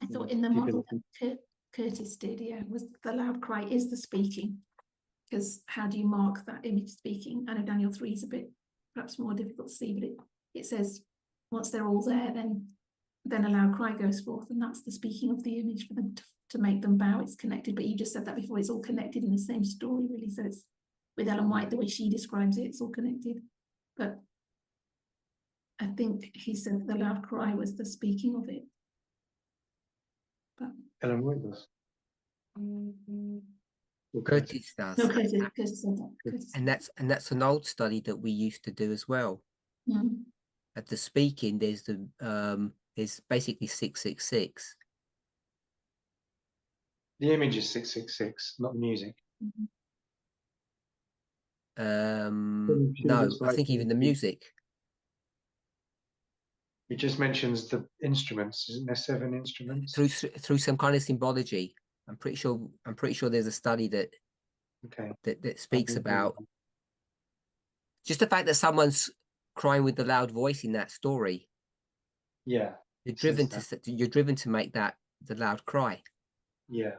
I thought in the model that Curtis did, yeah, was the loud cry is the speaking. Because how do you mark that image speaking? I know Daniel 3 is a bit perhaps more difficult to see, but it says once they're all there, then a loud cry goes forth, and that's the speaking of the image for them to make them bow. It's connected, but you just said that before. It's all connected in the same story, really. So it's with Ellen White, the way she describes it, it's all connected. But I think he said the loud cry was the speaking of it. But Ellen White does. Curtis does. no, Curtis said that. Curtis. And that's an old study that we used to do as well. Mm. At the speaking, there's basically 666. The image is 666, not the music. No, I think even the music. It just mentions the instruments. Isn't there 7 instruments? Through some kind of symbology. I'm pretty sure there's a study that speaks about just the fact that someone's crying with the loud voice in that story. Yeah. You're driven to make that the loud cry. Yeah.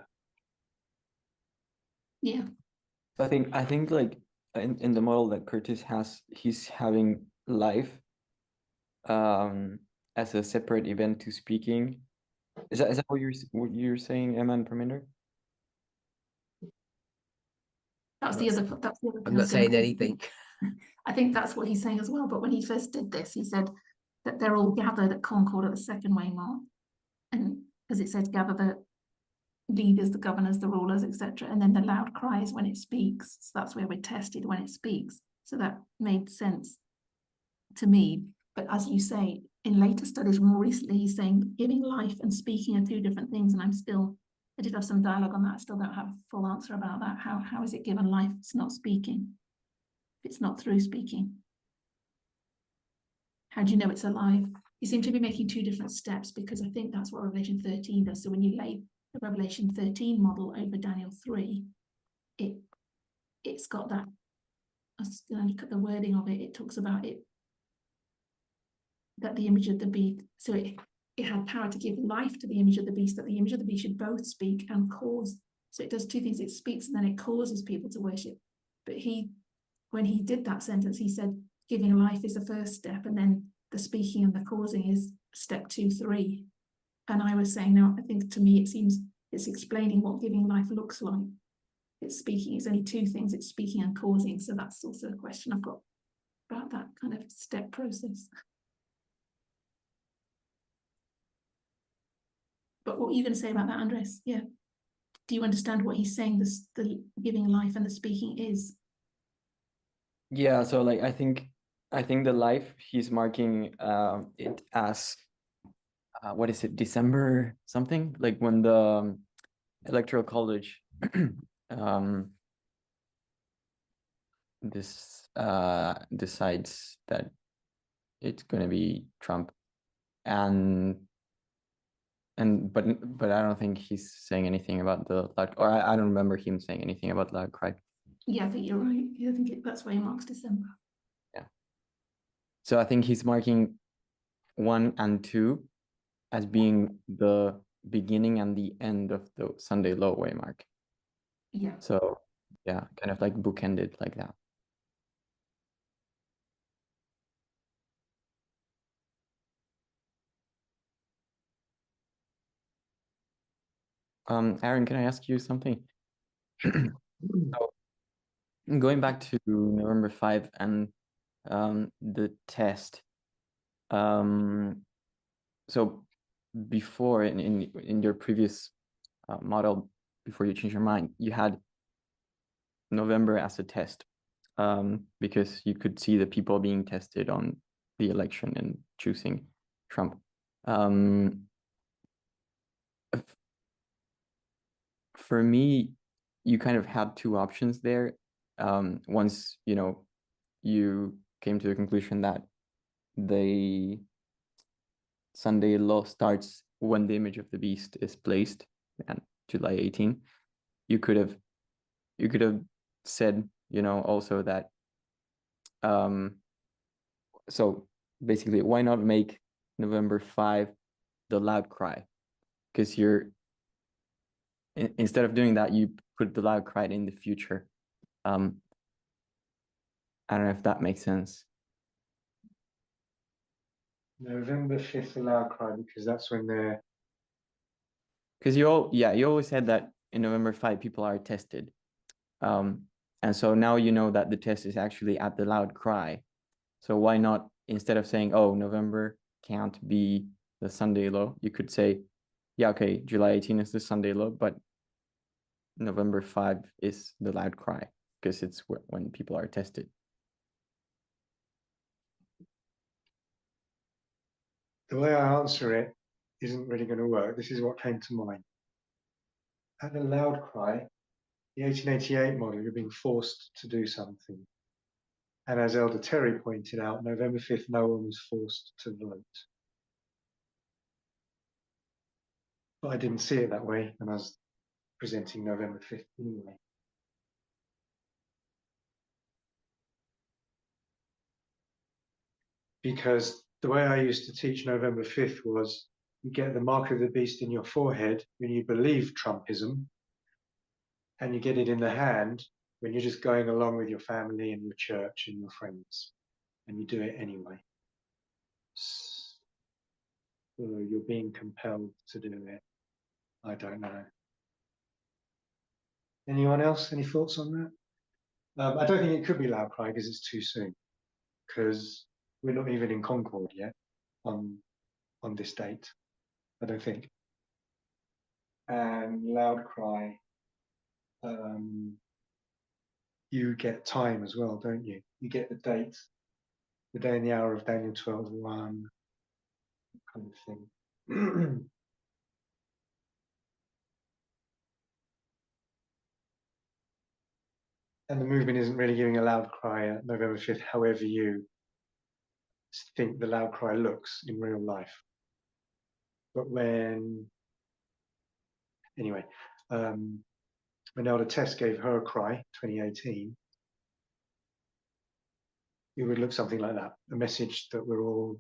Yeah. I think like in the model that Curtis has, he's having life as a separate event to speaking. Is that what you're saying, Emma and Parminder? That's the other thing. I'm not saying anything. I think that's what he's saying as well. But when he first did this, he said that they're all gathered at Concord at the second way mark, and as it said, gather the leaders, the governors, the rulers, etc. And then the loud cry is when it speaks. So that's where we're tested, when it speaks. So that made sense to me. But as you say, in later studies, more recently, he's saying giving life and speaking are 2 different things. And I did have some dialogue on that. I still don't have a full answer about that. How is it given life? It's not speaking. It's not through speaking. How do you know it's alive? you seem to be making two different steps, because I think that's what Revelation 13 does. So when you lay the Revelation 13 model over Daniel 3, it's got that, I was going to look at the wording of it, it talks about it, that the image of the beast, so it had power to give life to the image of the beast, that the image of the beast should both speak and cause. So it does two things, it speaks and then it causes people to worship. But when he did that sentence, he said giving life is the first step, and then the speaking and the causing is step 2, 3. And I was saying, no, I think to me it seems it's explaining what giving life looks like. It's speaking, it's only two things, it's speaking and causing. So that's also a question I've got about that kind of step process. But what are you going to say about that, Andres? Yeah. Do you understand what he's saying, the giving life and the speaking is? Yeah, so like I think the life he's marking it as what is it, December something, like when the electoral college this decides that it's going to be Trump, and but I don't think he's saying anything about the loud, or I don't remember him saying anything about loud cry. Yeah, I think you're right. Yeah, I think that's why he marks December. Yeah. So I think he's marking 1 and 2 as being the beginning and the end of the Sunday low waymark. Yeah. So yeah, kind of like bookended like that. Aaron, can I ask you something? So, going back to November 5 and the test. So before in your previous model, before you change your mind, you had November as a test, because you could see the people being tested on the election and choosing Trump. For me, you kind of had two options there. Once you came to the conclusion that the Sunday law starts when the image of the beast is placed, and July 18, you could have said, also that so basically, why not make November 5 the loud cry? Because instead of doing that, you put the loud cry in the future. I don't know if that makes sense. November 5th, the loud cry, because that's when they're. Because you always said that in November 5 people are tested. And so now you know that the test is actually at the loud cry. So why not, instead of saying, oh, November can't be the Sunday low, you could say, yeah, okay, July 18 is the Sunday low, but November 5 is the loud cry, because it's when people are tested. The way I answer it isn't really going to work. This is what came to mind. At the loud cry, the 1888 model, you're being forced to do something. And as Elder Terry pointed out, November 5th, no one was forced to vote. But I didn't see it that way when I was presenting November 5th anyway. Because the way I used to teach November 5th was you get the mark of the beast in your forehead when you believe Trumpism, and you get it in the hand when you're just going along with your family and your church and your friends, and you do it anyway. So you're being compelled to do it. I don't know. Anyone else? Any thoughts on that? I don't think it could be loud cry because it's too soon, because we're not even in Concord yet on this date, I don't think. And loud cry, you get time as well, don't you? You get the date, the day and the hour of Daniel 12:1, kind of thing. And the movement isn't really giving a loud cry at November 5th, however you think the loud cry looks in real life. But anyway, when Elder Tess gave her cry, 2018, it would look something like that, a message that we're all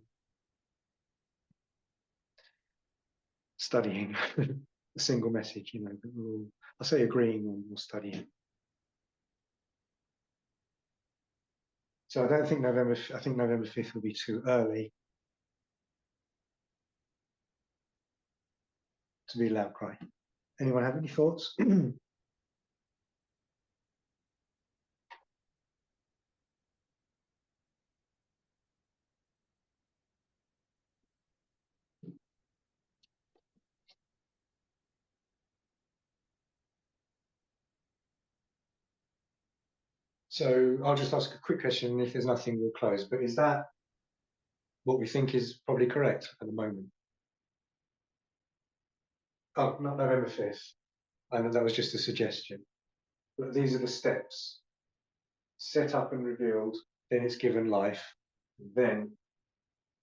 studying, a single message, you know, that we're all, I'll say agreeing or studying. So I don't think I think November 5th will be too early to be loud cry. Anyone have any thoughts? So I'll just ask a quick question. If there's nothing, we'll close. But is that what we think is probably correct at the moment? Oh, not November 5th. I know that was just a suggestion. But these are the steps. Set up and revealed, then it's given life, then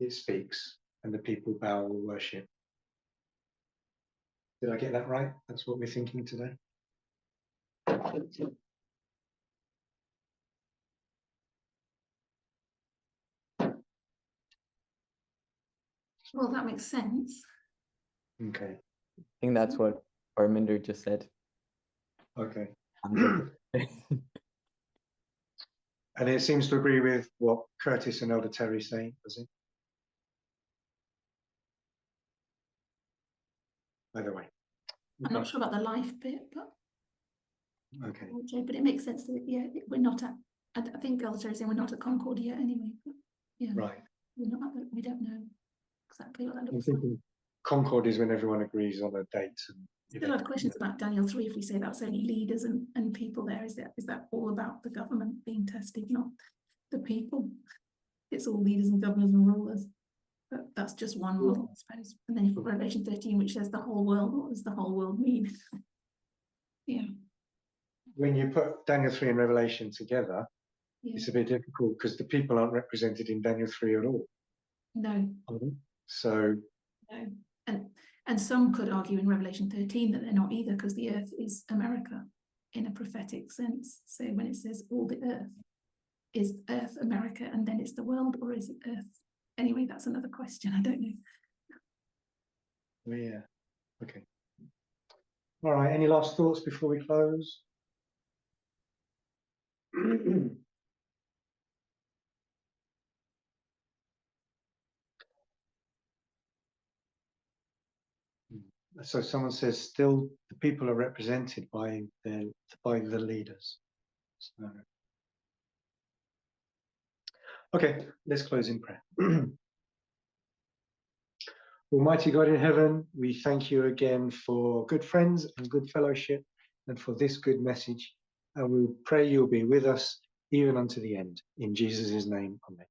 it speaks, and the people bow or worship. Did I get that right? That's what we're thinking today. Well, that makes sense. Okay. I think that's what Arminder just said. Okay. I'm And it seems to agree with what Curtis and Elder Terry say, does it? Either way. I'm not sure about the life bit, but Okay. but it makes sense that yeah, we're not at. I think Elder Terry saying we're not at Concord yet anyway. But yeah, Right. we're not at we don't know exactly what that I'm looks like. thinking Concord is when everyone agrees on a date. And Still had questions about Daniel 3 if we say that's only leaders and people there. Is that all about the government being tested, not the people? It's all leaders and governors and rulers. But that's just one model, I suppose. And then you've got Revelation 13, which says the whole world. What does the whole world mean? Yeah. When you put Daniel 3 and Revelation together, Yeah. it's a bit difficult because the people aren't represented in Daniel 3 at all. No. So No. And some could argue in Revelation 13 that they're not either, because the earth is America in a prophetic sense. So when it says all the earth, is earth America and then it's the world, or is it earth? Anyway, that's another question. I don't know. yeah. Okay. All right. Any last thoughts before we close? So someone says still the people are represented by the leaders. So, okay, let's close in prayer. Almighty God in heaven, we thank you again for good friends and good fellowship and for this good message. And we pray you'll be with us even unto the end. In Jesus' name, amen.